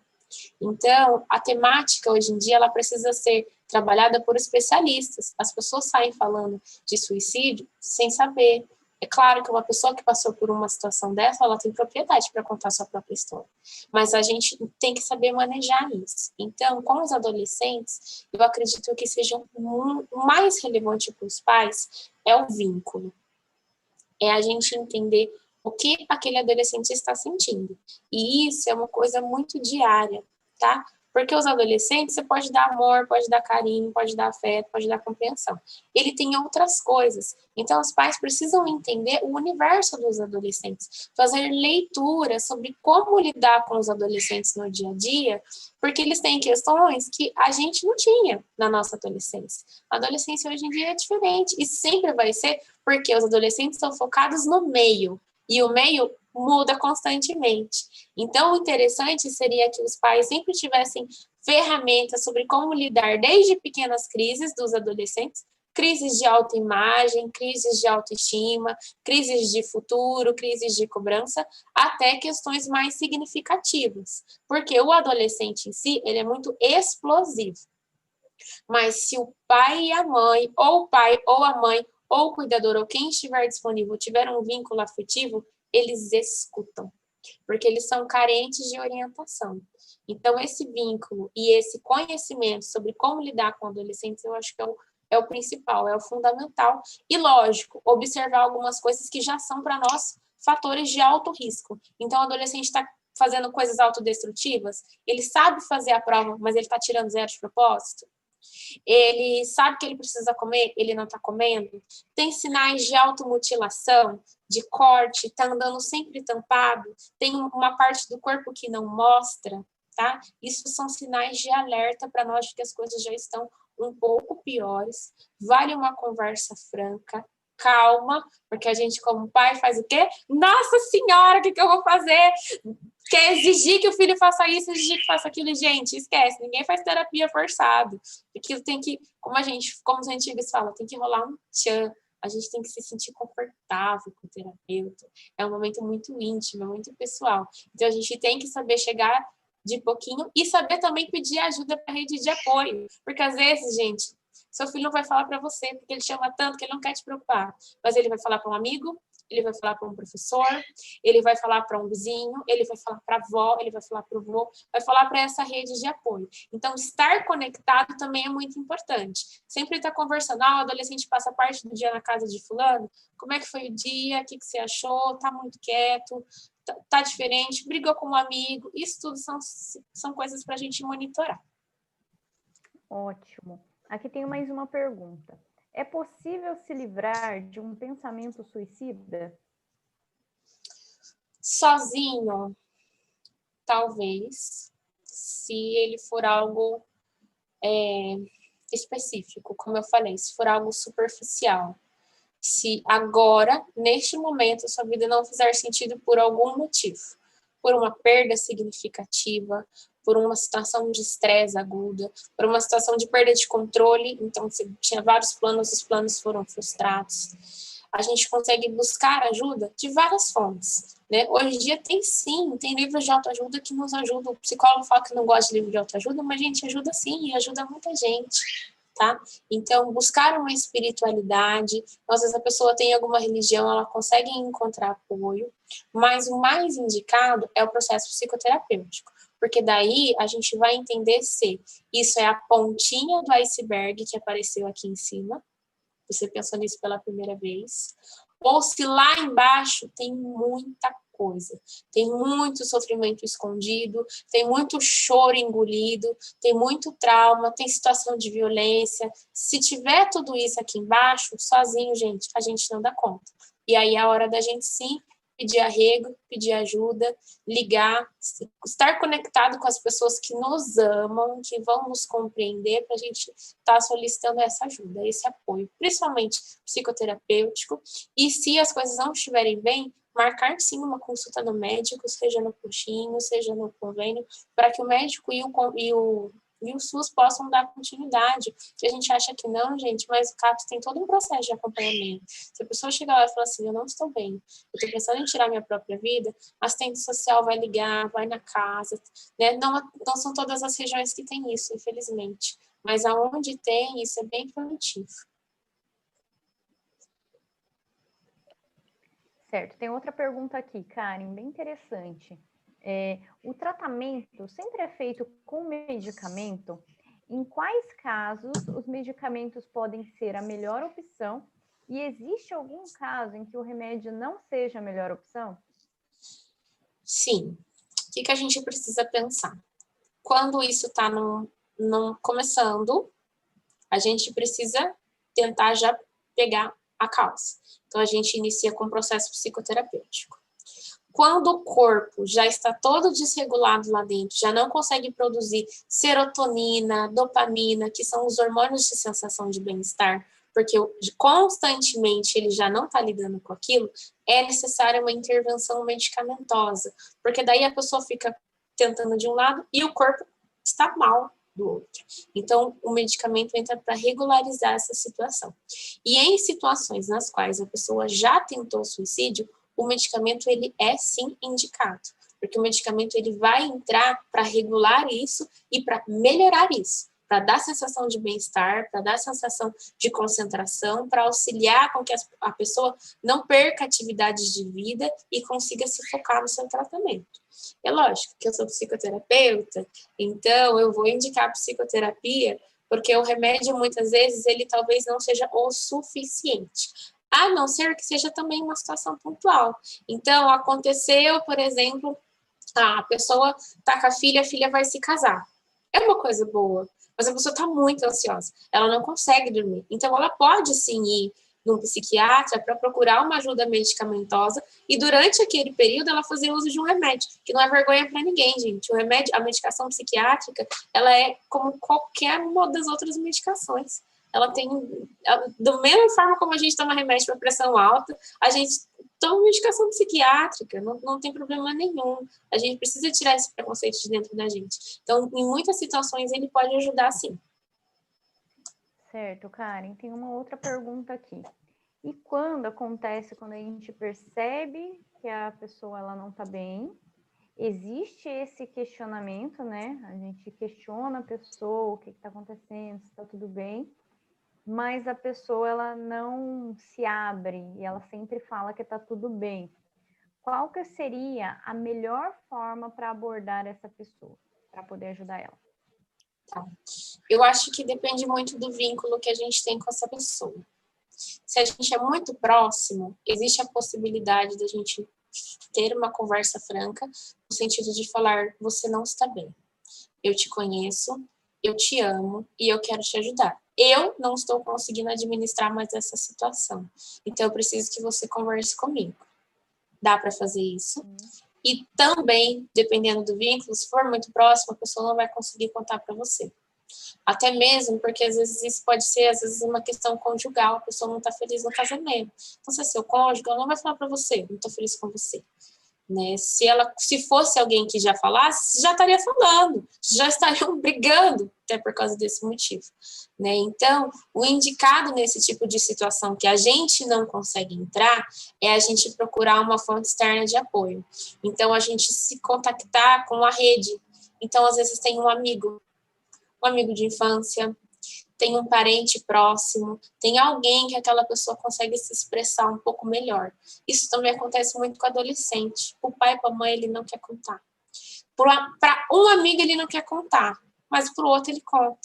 B: Então, a temática hoje em dia, ela precisa ser trabalhada por especialistas. As pessoas saem falando de suicídio sem saber. É claro que uma pessoa que passou por uma situação dessa, ela tem propriedade para contar sua própria história. Mas a gente tem que saber manejar isso. Então, com os adolescentes, eu acredito que seja o mais relevante para os pais é o vínculo. É a gente entender o que aquele adolescente está sentindo. E isso é uma coisa muito diária, tá? Porque os adolescentes, você pode dar amor, pode dar carinho, pode dar afeto, pode dar compreensão. Ele tem outras coisas. Então, os pais precisam entender o universo dos adolescentes, fazer leituras sobre como lidar com os adolescentes no dia a dia, porque eles têm questões que a gente não tinha na nossa adolescência. A adolescência hoje em dia é diferente e sempre vai ser porque os adolescentes são focados no meio. E o meio muda constantemente. Então, o interessante seria que os pais sempre tivessem ferramentas sobre como lidar desde pequenas crises dos adolescentes, crises de autoimagem, crises de autoestima, crises de futuro, crises de cobrança, até questões mais significativas. Porque o adolescente em si, ele é muito explosivo. Mas se o pai e a mãe, ou o pai ou a mãe, ou o cuidador, ou quem estiver disponível, tiver um vínculo afetivo, eles escutam. porque eles são carentes de orientação. Então, esse vínculo e esse conhecimento sobre como lidar com adolescentes, eu acho que é o principal, é o fundamental. E, lógico, observar algumas coisas que já são, para nós, fatores de alto risco. Então, o adolescente está fazendo coisas autodestrutivas, ele sabe fazer a prova, mas ele está tirando 0 de propósito. Ele sabe que ele precisa comer, ele não está comendo. Tem sinais de automutilação, de corte, está andando sempre tampado, tem uma parte do corpo que não mostra, tá? Isso são sinais de alerta para nós de que as coisas já estão um pouco piores. Vale uma conversa franca, calma, porque a gente, como pai, faz o quê? Nossa Senhora, o que eu vou fazer? Quer exigir que o filho faça isso, exigir que faça aquilo, gente, esquece, ninguém faz terapia forçado. Aquilo tem que, como os antigos falam, tem que rolar um tchan, a gente tem que se sentir confortável com o terapeuta. É um momento muito íntimo, muito pessoal. Então, a gente tem que saber chegar de pouquinho e saber também pedir ajuda para a rede de apoio. Porque, às vezes, gente, seu filho não vai falar para você, porque ele chama tanto que ele não quer te preocupar. Mas ele vai falar para um amigo, ele vai falar para um professor, ele vai falar para um vizinho, ele vai falar para a avó, ele vai falar para o avô, vai falar para essa rede de apoio. Então, estar conectado também é muito importante. Sempre estar conversando, o adolescente passa parte do dia na casa de fulano, como é que foi o dia, o que você achou, tá muito quieto, tá diferente, brigou com um amigo, isso tudo são coisas para a gente monitorar.
A: Ótimo. Aqui tem mais uma pergunta. É possível se livrar de um pensamento suicida?
B: Sozinho, talvez, se ele for algo específico, como eu falei, se for algo superficial. Se agora, neste momento, a sua vida não fizer sentido por algum motivo, por uma perda significativa, por uma situação de estresse aguda, por uma situação de perda de controle, então você tinha vários planos, os planos foram frustrados. A gente consegue buscar ajuda de várias fontes, né? Hoje em dia tem livros de autoajuda que nos ajudam. O psicólogo fala que não gosta de livro de autoajuda, mas a gente ajuda sim, e ajuda muita gente. Tá? Então, buscar uma espiritualidade, às vezes a pessoa tem alguma religião, ela consegue encontrar apoio, mas o mais indicado é o processo psicoterapêutico, porque daí a gente vai entender se isso é a pontinha do iceberg que apareceu aqui em cima, você pensou nisso pela primeira vez, ou se lá embaixo tem muita coisa, tem muito sofrimento escondido, tem muito choro engolido, tem muito trauma, tem situação de violência. Se tiver tudo isso aqui embaixo, sozinho, gente, a gente não dá conta. E aí é a hora da gente sim pedir arrego, pedir ajuda, ligar, estar conectado com as pessoas que nos amam, que vão nos compreender, para a gente estar solicitando essa ajuda, esse apoio, principalmente psicoterapêutico. E se as coisas não estiverem bem, marcar sim uma consulta no médico, seja no postinho, seja no convênio, para que o médico e o SUS possam dar continuidade. Que a gente acha que não, gente, mas o CAPS tem todo um processo de acompanhamento. Se a pessoa chegar lá e falar assim, eu não estou bem, eu estou pensando em tirar minha própria vida, a assistente social vai ligar, vai na casa, né? Não são todas as regiões que tem isso, infelizmente. Mas aonde tem, isso é bem preventivo.
A: Certo, tem outra pergunta aqui, Karen, bem interessante. O tratamento sempre é feito com medicamento? Em quais casos os medicamentos podem ser a melhor opção? E existe algum caso em que o remédio não seja a melhor opção?
B: Sim. O que a gente precisa pensar? Quando isso está começando, a gente precisa tentar já pegar a causa. Então, a gente inicia com o processo psicoterapêutico. Quando o corpo já está todo desregulado lá dentro, já não consegue produzir serotonina, dopamina, que são os hormônios de sensação de bem-estar, porque constantemente ele já não está lidando com aquilo, é necessária uma intervenção medicamentosa, porque daí a pessoa fica tentando de um lado e o corpo está mal do outro. Então, o medicamento entra para regularizar essa situação. E em situações nas quais a pessoa já tentou suicídio, o medicamento ele é sim indicado, porque o medicamento ele vai entrar para regular isso e para melhorar isso. para dar sensação de bem-estar, para dar sensação de concentração, para auxiliar com que a pessoa não perca atividades de vida e consiga se focar no seu tratamento. É lógico que eu sou psicoterapeuta, então eu vou indicar psicoterapia, porque o remédio, muitas vezes, ele talvez não seja o suficiente, a não ser que seja também uma situação pontual. Então, aconteceu, por exemplo, a pessoa está com a filha vai se casar. É uma coisa boa, mas a pessoa está muito ansiosa, ela não consegue dormir. Então, ela pode sim ir num psiquiatra para procurar uma ajuda medicamentosa e durante aquele período ela fazer uso de um remédio, que não é vergonha para ninguém, gente. O remédio, a medicação psiquiátrica, ela é como qualquer uma das outras medicações. Ela tem, da mesma forma como a gente toma remédio para pressão alta, a gente toma medicação psiquiátrica, não tem problema nenhum. A gente precisa tirar esse preconceito de dentro da gente. Então, em muitas situações, ele pode ajudar sim.
A: Certo, Karen. Tem uma outra pergunta aqui. E quando acontece, quando a gente percebe que a pessoa ela não está bem, existe esse questionamento, né? A gente questiona a pessoa, o que está acontecendo, se está tudo bem, mas a pessoa ela não se abre e ela sempre fala que está tudo bem. Qual que seria a melhor forma para abordar essa pessoa, para poder ajudar ela?
B: Tá. Eu acho que depende muito do vínculo que a gente tem com essa pessoa. Se a gente é muito próximo, existe a possibilidade da gente ter uma conversa franca, no sentido de falar, você não está bem. Eu te conheço, eu te amo e eu quero te ajudar. Eu não estou conseguindo administrar mais essa situação. Então, eu preciso que você converse comigo. Dá para fazer isso. E também, dependendo do vínculo, se for muito próximo, a pessoa não vai conseguir contar para você. Até mesmo porque, às vezes, isso pode ser, às vezes, uma questão conjugal, a pessoa não está feliz no casamento. Então, se é seu cônjuge, ela não vai falar para você, não estou feliz com você. Né? Se fosse alguém que já falasse, já estaria falando, já estariam brigando, até por causa desse motivo. Né? Então, o indicado nesse tipo de situação que a gente não consegue entrar é a gente procurar uma fonte externa de apoio. Então, a gente se contactar com a rede. Então, às vezes, tem um amigo de infância, tem um parente próximo, tem alguém que aquela pessoa consegue se expressar um pouco melhor. Isso também acontece muito com adolescente. O pai para a mãe, ele não quer contar. Para um amigo, ele não quer contar, mas para o outro, ele conta.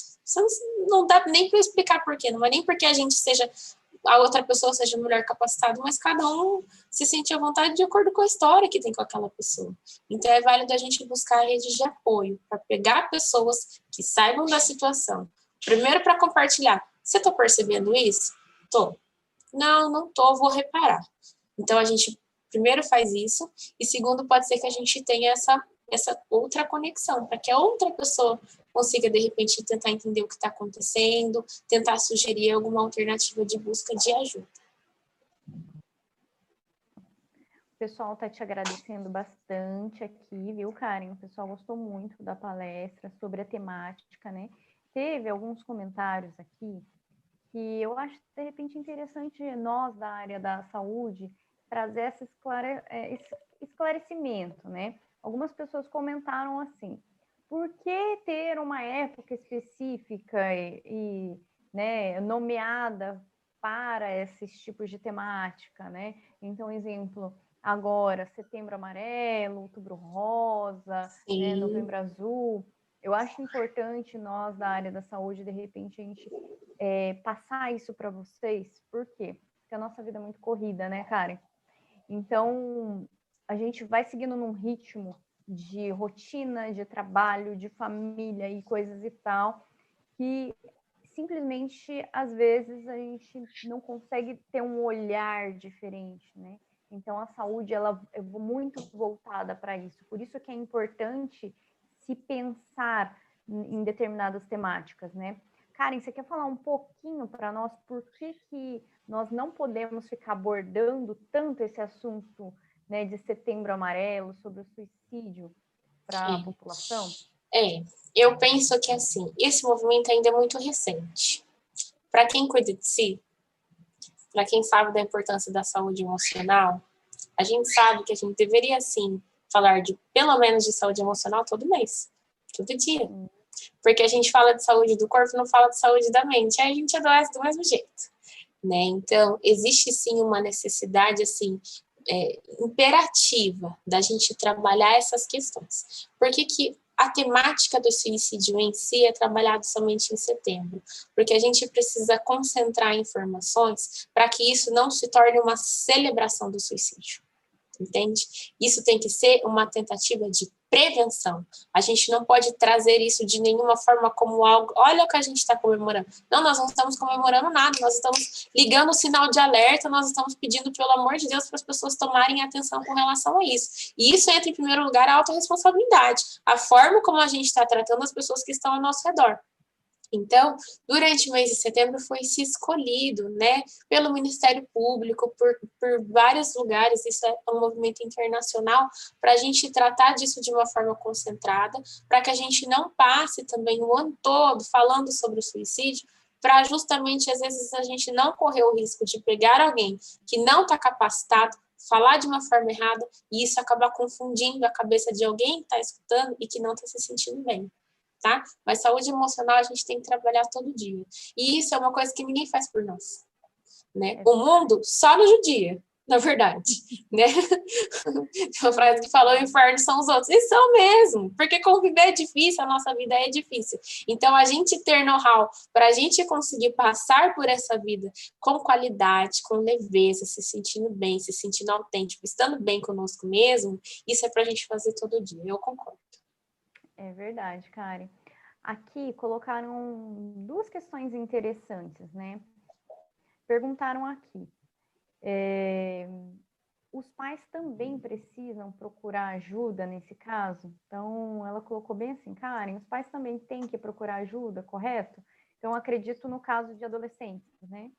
B: Não dá nem para explicar por quê. Não é nem porque a outra pessoa seja melhor capacitada, mas cada um se sente à vontade de acordo com a história que tem com aquela pessoa. Então, é válido a gente buscar redes de apoio para pegar pessoas que saibam da situação. Primeiro, para compartilhar. Você está percebendo isso? Tô. Não tô, vou reparar. Então, a gente primeiro faz isso, e segundo, pode ser que a gente tenha essa outra conexão, para que a outra pessoa consiga, de repente, tentar entender o que está acontecendo, tentar sugerir alguma alternativa de busca de ajuda.
A: O pessoal está te agradecendo bastante aqui, viu, Karen? O pessoal gostou muito da palestra sobre a temática, né? Teve alguns comentários aqui que eu acho, de repente, interessante nós, da área da saúde, trazer esse esclarecimento, né? Algumas pessoas comentaram assim, por que ter uma época específica né, nomeada para esses tipos de temática, né? Então, exemplo, agora, Setembro Amarelo, Outubro Rosa, né, Novembro Azul. Eu acho importante nós, da área da saúde, de repente, a gente passar isso para vocês. Por quê? Porque a nossa vida é muito corrida, né, Karen? Então, a gente vai seguindo num ritmo de rotina, de trabalho, de família e coisas e tal, que simplesmente, às vezes, a gente não consegue ter um olhar diferente, né? Então, a saúde, ela é muito voltada para isso. Por isso que é importante se pensar em determinadas temáticas, né? Karen, você quer falar um pouquinho para nós por que nós não podemos ficar abordando tanto esse assunto, né, de Setembro Amarelo, sobre o suicídio para a população?
B: Eu penso que, assim, esse movimento ainda é muito recente. Para quem cuida de si, para quem sabe da importância da saúde emocional, a gente sabe que a gente deveria, sim, falar pelo menos de saúde emocional todo mês, todo dia. Porque a gente fala de saúde do corpo, não fala de saúde da mente. Aí a gente adoece do mesmo jeito, né? Então, existe sim uma necessidade, assim, imperativa da gente trabalhar essas questões. Por que a temática do suicídio em si é trabalhada somente em setembro? Porque a gente precisa concentrar informações para que isso não se torne uma celebração do suicídio. Entende? Isso tem que ser uma tentativa de prevenção. A gente não pode trazer isso de nenhuma forma como algo, olha o que a gente está comemorando. Não, nós não estamos comemorando nada, nós estamos ligando o sinal de alerta, nós estamos pedindo, pelo amor de Deus, para as pessoas tomarem atenção com relação a isso. E isso entra, em primeiro lugar, a autorresponsabilidade, a forma como a gente está tratando as pessoas que estão ao nosso redor. Então, durante o mês de setembro foi se escolhido, né, pelo Ministério Público, por vários lugares, isso é um movimento internacional, para a gente tratar disso de uma forma concentrada, para que a gente não passe também o ano todo falando sobre o suicídio, para justamente, às vezes, a gente não correr o risco de pegar alguém que não está capacitado, falar de uma forma errada, e isso acabar confundindo a cabeça de alguém que está escutando e que não está se sentindo bem. Tá? Mas saúde emocional a gente tem que trabalhar todo dia. E isso é uma coisa que ninguém faz por nós, né? O mundo só nos judia, na verdade, né? Tem uma frase que falou, o inferno são os outros. E são mesmo, porque conviver é difícil, a nossa vida é difícil. Então, a gente ter know-how para a gente conseguir passar por essa vida com qualidade, com leveza, se sentindo bem, se sentindo autêntico, estando bem conosco mesmo, isso é para a gente fazer todo dia. Eu concordo.
A: É verdade, Karen. Aqui colocaram duas questões interessantes, né? Perguntaram aqui, os pais também precisam procurar ajuda nesse caso? Então, ela colocou bem assim, Karen, os pais também têm que procurar ajuda, correto? Então, acredito no caso de adolescentes, né?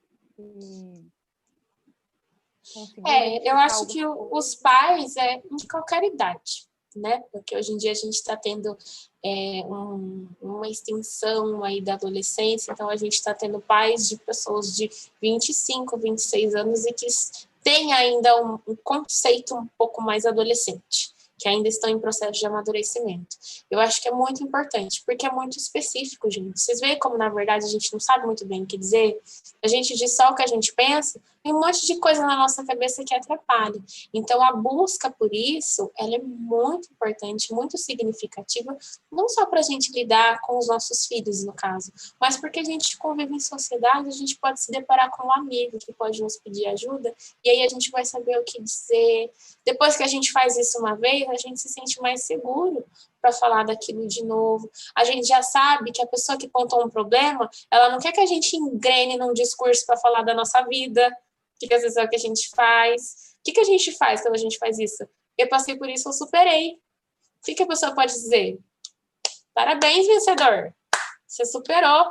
B: Eu acho que os pais de qualquer idade, né? Porque hoje em dia a gente está tendo uma extensão aí da adolescência, então a gente está tendo pais de pessoas de 25, 26 anos e que têm ainda um conceito um pouco mais adolescente, que ainda estão em processo de amadurecimento. Eu acho que é muito importante, porque é muito específico, gente. Vocês veem como, na verdade, a gente não sabe muito bem o que dizer? A gente diz só o que a gente pensa, tem um monte de coisa na nossa cabeça que atrapalha. Então, a busca por isso, ela é muito importante, muito significativa, não só para a gente lidar com os nossos filhos, no caso, mas porque a gente convive em sociedade, a gente pode se deparar com um amigo que pode nos pedir ajuda, e aí a gente vai saber o que dizer. Depois que a gente faz isso uma vez, a gente se sente mais seguro para falar daquilo de novo. A gente já sabe que a pessoa que contou um problema, ela não quer que a gente engrene num discurso para falar da nossa vida, que às vezes é o que a gente faz. O que a gente faz quando a gente faz isso? Eu passei por isso, eu superei. O que a pessoa pode dizer? Parabéns, vencedor! Você superou.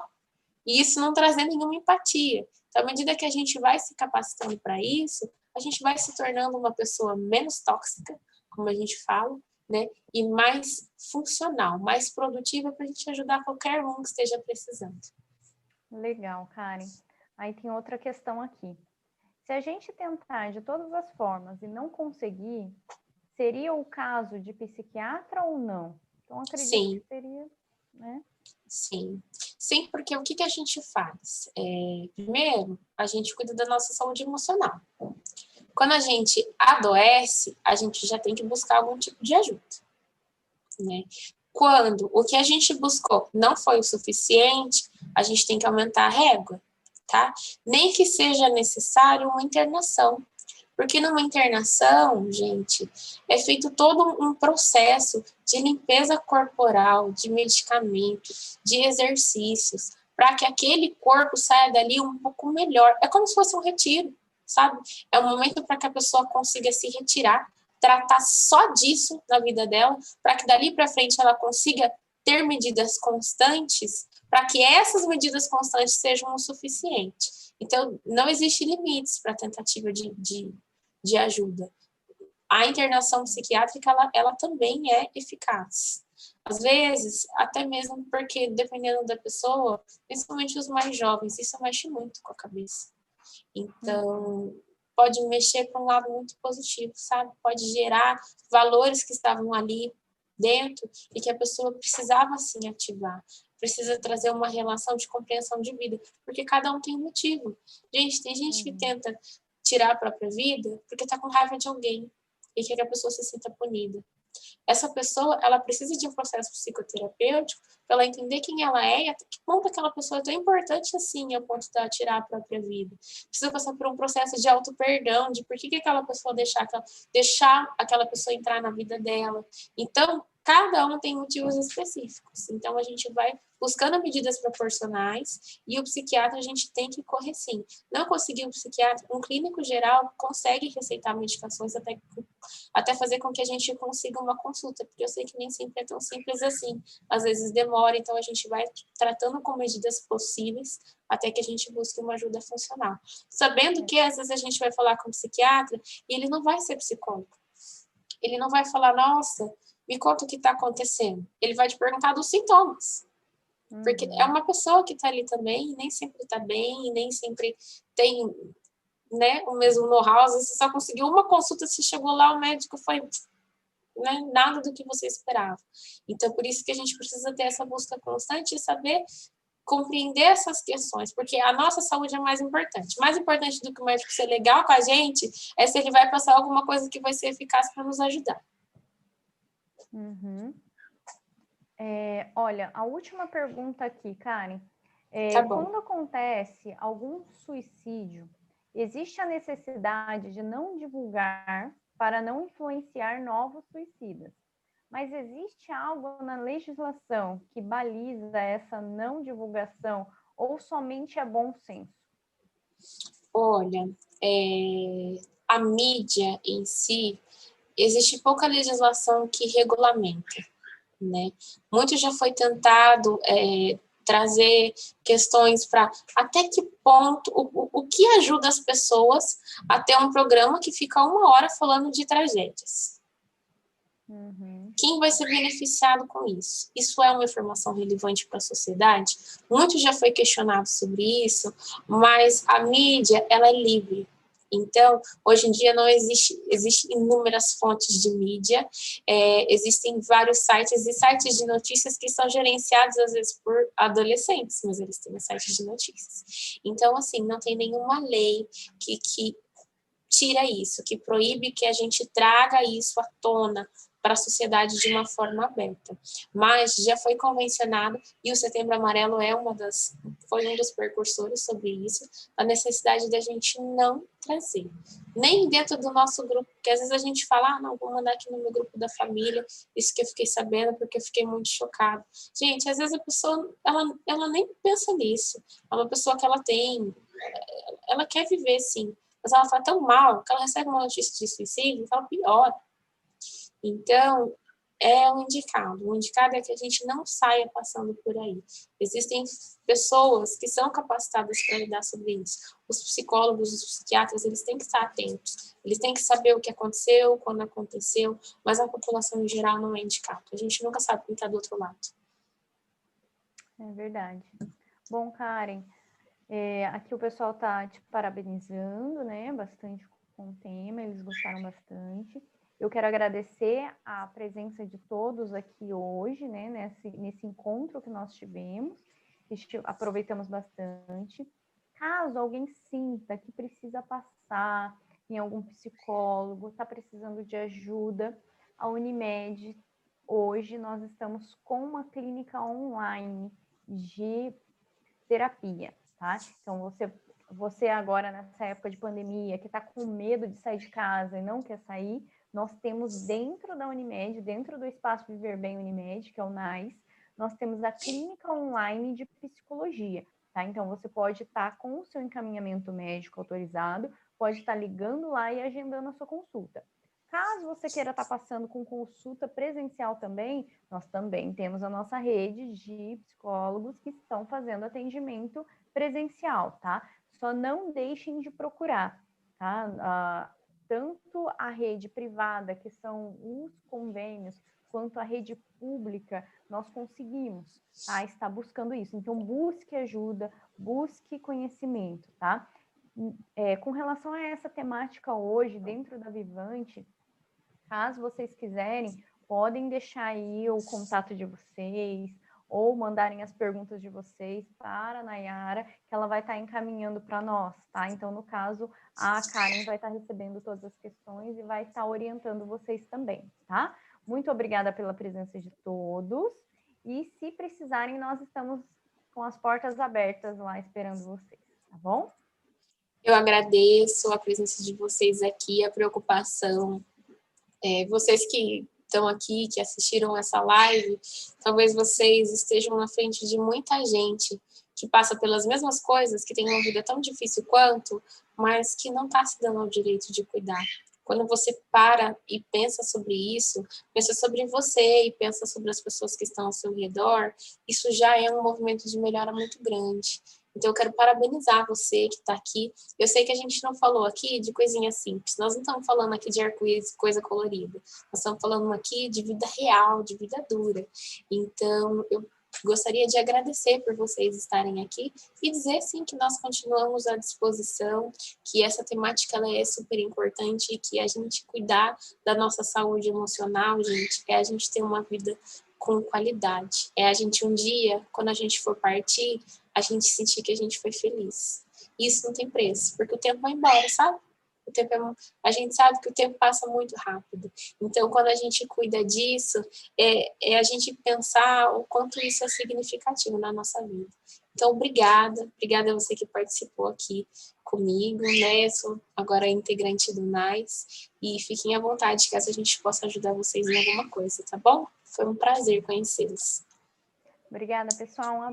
B: E isso não trazer nenhuma empatia. Então, à medida que a gente vai se capacitando para isso, a gente vai se tornando uma pessoa menos tóxica, como a gente fala, né? E mais funcional, mais produtiva para a gente ajudar qualquer um que esteja precisando.
A: Legal, Karen. Aí tem outra questão aqui. Se a gente tentar de todas as formas e não conseguir, seria o caso de psiquiatra ou não? Então, acredito
B: Sim.
A: que seria, né?
B: Sim. Sim, porque o que a gente faz? Primeiro, a gente cuida da nossa saúde emocional. Quando a gente adoece, a gente já tem que buscar algum tipo de ajuda, né? Quando o que a gente buscou não foi o suficiente, a gente tem que aumentar a régua, tá? Nem que seja necessário uma internação. Porque numa internação, gente, é feito todo um processo de limpeza corporal, de medicamento, de exercícios, para que aquele corpo saia dali um pouco melhor. É como se fosse um retiro, sabe? É um momento para que a pessoa consiga se retirar, tratar só disso na vida dela, para que dali para frente ela consiga ter medidas constantes, para que essas medidas constantes sejam o suficiente. Então, não existe limites para a tentativa de ajuda. A internação psiquiátrica, ela também é eficaz. Às vezes, até mesmo porque, dependendo da pessoa, principalmente os mais jovens, isso mexe muito com a cabeça. Então, pode mexer para um lado muito positivo, sabe? Pode gerar valores que estavam ali dentro e que a pessoa precisava, sim, ativar. Precisa trazer uma relação de compreensão de vida, porque cada um tem um motivo. Gente, tem gente que tenta tirar a própria vida porque está com raiva de alguém e quer que a pessoa se sinta punida. Essa pessoa, ela precisa de um processo psicoterapêutico para ela entender quem ela é e até que ponto aquela pessoa é tão importante assim, ao ponto de tirar a própria vida. Precisa passar por um processo de auto-perdão, de por que aquela pessoa deixar aquela pessoa entrar na vida dela. Então, cada um tem motivos específicos. Então, a gente vai buscando medidas proporcionais e o psiquiatra a gente tem que correr sim. Não conseguir um psiquiatra, um clínico geral consegue receitar medicações até fazer com que a gente consiga uma consulta, porque eu sei que nem sempre é tão simples assim. Às vezes demora, então a gente vai tratando com medidas possíveis até que a gente busque uma ajuda funcional. Sabendo que às vezes a gente vai falar com o psiquiatra e ele não vai ser psicólogo. Ele não vai falar, nossa, me conta o que está acontecendo. Ele vai te perguntar dos sintomas. Porque é uma pessoa que está ali também, e nem sempre está bem, e nem sempre tem, né, o mesmo know-how. Às vezes você só conseguiu uma consulta, você chegou lá, o médico foi, né, nada do que você esperava. Então, por isso que a gente precisa ter essa busca constante e saber compreender essas questões, porque a nossa saúde é mais importante. Mais importante do que o médico ser legal com a gente é se ele vai passar alguma coisa que vai ser eficaz para nos ajudar.
A: Olha, a última pergunta aqui, Karen.
B: Tá bom.
A: Quando acontece algum suicídio, existe a necessidade de não divulgar para não influenciar novos suicidas. Mas existe algo na legislação que baliza essa não divulgação ou somente é bom senso?
B: Olha, a mídia em si, existe pouca legislação que regulamenta, né? Muito já foi tentado trazer questões para até que ponto, o que ajuda as pessoas a ter um programa que fica 1 hora falando de tragédias. Quem vai ser beneficiado com isso? Isso é uma informação relevante para a sociedade? Muito já foi questionado sobre isso, mas a mídia, ela é livre. Então, hoje em dia não existem inúmeras fontes de mídia, existem vários sites e sites de notícias que são gerenciados às vezes por adolescentes, mas eles têm sites de notícias. Então, assim, não tem nenhuma lei que tira isso, que proíbe que a gente traga isso à tona para a sociedade de uma forma aberta. Mas já foi convencionado, e o Setembro Amarelo foi um dos precursores sobre isso, a necessidade da gente não trazer. Nem dentro do nosso grupo, porque às vezes a gente fala, não, vou mandar aqui no meu grupo da família, isso que eu fiquei sabendo porque eu fiquei muito chocada. Gente, às vezes a pessoa, ela nem pensa nisso. É uma pessoa que ela quer viver, sim, mas ela está tão mal que ela recebe uma notícia de suicídio que ela piora. Então, é um indicado. O indicado é que a gente não saia passando por aí. Existem pessoas que são capacitadas para lidar sobre isso. Os psicólogos, os psiquiatras, eles têm que estar atentos. Eles têm que saber o que aconteceu, quando aconteceu, mas a população em geral não é indicado. A gente nunca sabe quem está do outro lado.
A: É verdade. Bom, Karen, aqui o pessoal está te parabenizando, né, bastante com o tema, eles gostaram bastante. Eu quero agradecer a presença de todos aqui hoje, né, nesse encontro que nós tivemos, aproveitamos bastante. Caso alguém sinta que precisa passar em algum psicólogo, está precisando de ajuda, a Unimed, hoje nós estamos com uma clínica online de terapia, tá? Então, você agora, nessa época de pandemia, que está com medo de sair de casa e não quer sair, nós temos dentro da Unimed, dentro do Espaço Viver Bem Unimed, que é o NAIS, nós temos a clínica online de psicologia, tá? Então, você pode estar com o seu encaminhamento médico autorizado, pode estar ligando lá e agendando a sua consulta. Caso você queira estar passando com consulta presencial também, nós também temos a nossa rede de psicólogos que estão fazendo atendimento presencial, tá? Só não deixem de procurar, tá? Tanto a rede privada, que são os convênios, quanto a rede pública, nós conseguimos, tá? Estar buscando isso. Então, busque ajuda, busque conhecimento, tá? Com relação a essa temática hoje, dentro da Vivante, caso vocês quiserem, podem deixar aí o contato de vocês, ou mandarem as perguntas de vocês para a Nayara, que ela vai estar encaminhando para nós, tá? Então, no caso, a Karen vai estar recebendo todas as questões e vai estar orientando vocês também, tá? Muito obrigada pela presença de todos. E se precisarem, nós estamos com as portas abertas lá esperando vocês, tá bom?
B: Eu agradeço a presença de vocês aqui, a preocupação. Vocês que estão aqui, que assistiram essa live, talvez vocês estejam na frente de muita gente que passa pelas mesmas coisas, que tem uma vida tão difícil quanto, mas que não está se dando ao direito de cuidar. Quando você para e pensa sobre isso, pensa sobre você e pensa sobre as pessoas que estão ao seu redor, isso já é um movimento de melhora muito grande. Então, eu quero parabenizar você que está aqui. Eu sei que a gente não falou aqui de coisinha simples. Nós não estamos falando aqui de arco-íris, coisa colorida. Nós estamos falando aqui de vida real, de vida dura. Então, eu gostaria de agradecer por vocês estarem aqui e dizer, sim, que nós continuamos à disposição, que essa temática ela é super importante e que a gente cuidar da nossa saúde emocional, gente, é a gente ter uma vida com qualidade. É a gente um dia, quando a gente for partir, a gente sentir que a gente foi feliz. Isso não tem preço, porque o tempo vai embora, sabe? A gente sabe que o tempo passa muito rápido. Então, quando a gente cuida disso, é a gente pensar o quanto isso é significativo na nossa vida. Então, obrigada a você que participou aqui comigo, né? Eu sou agora integrante do NAIS e fiquem à vontade, caso a gente possa ajudar vocês em alguma coisa, tá bom? Foi um prazer conhecê-los.
A: Obrigada, pessoal. Um abraço.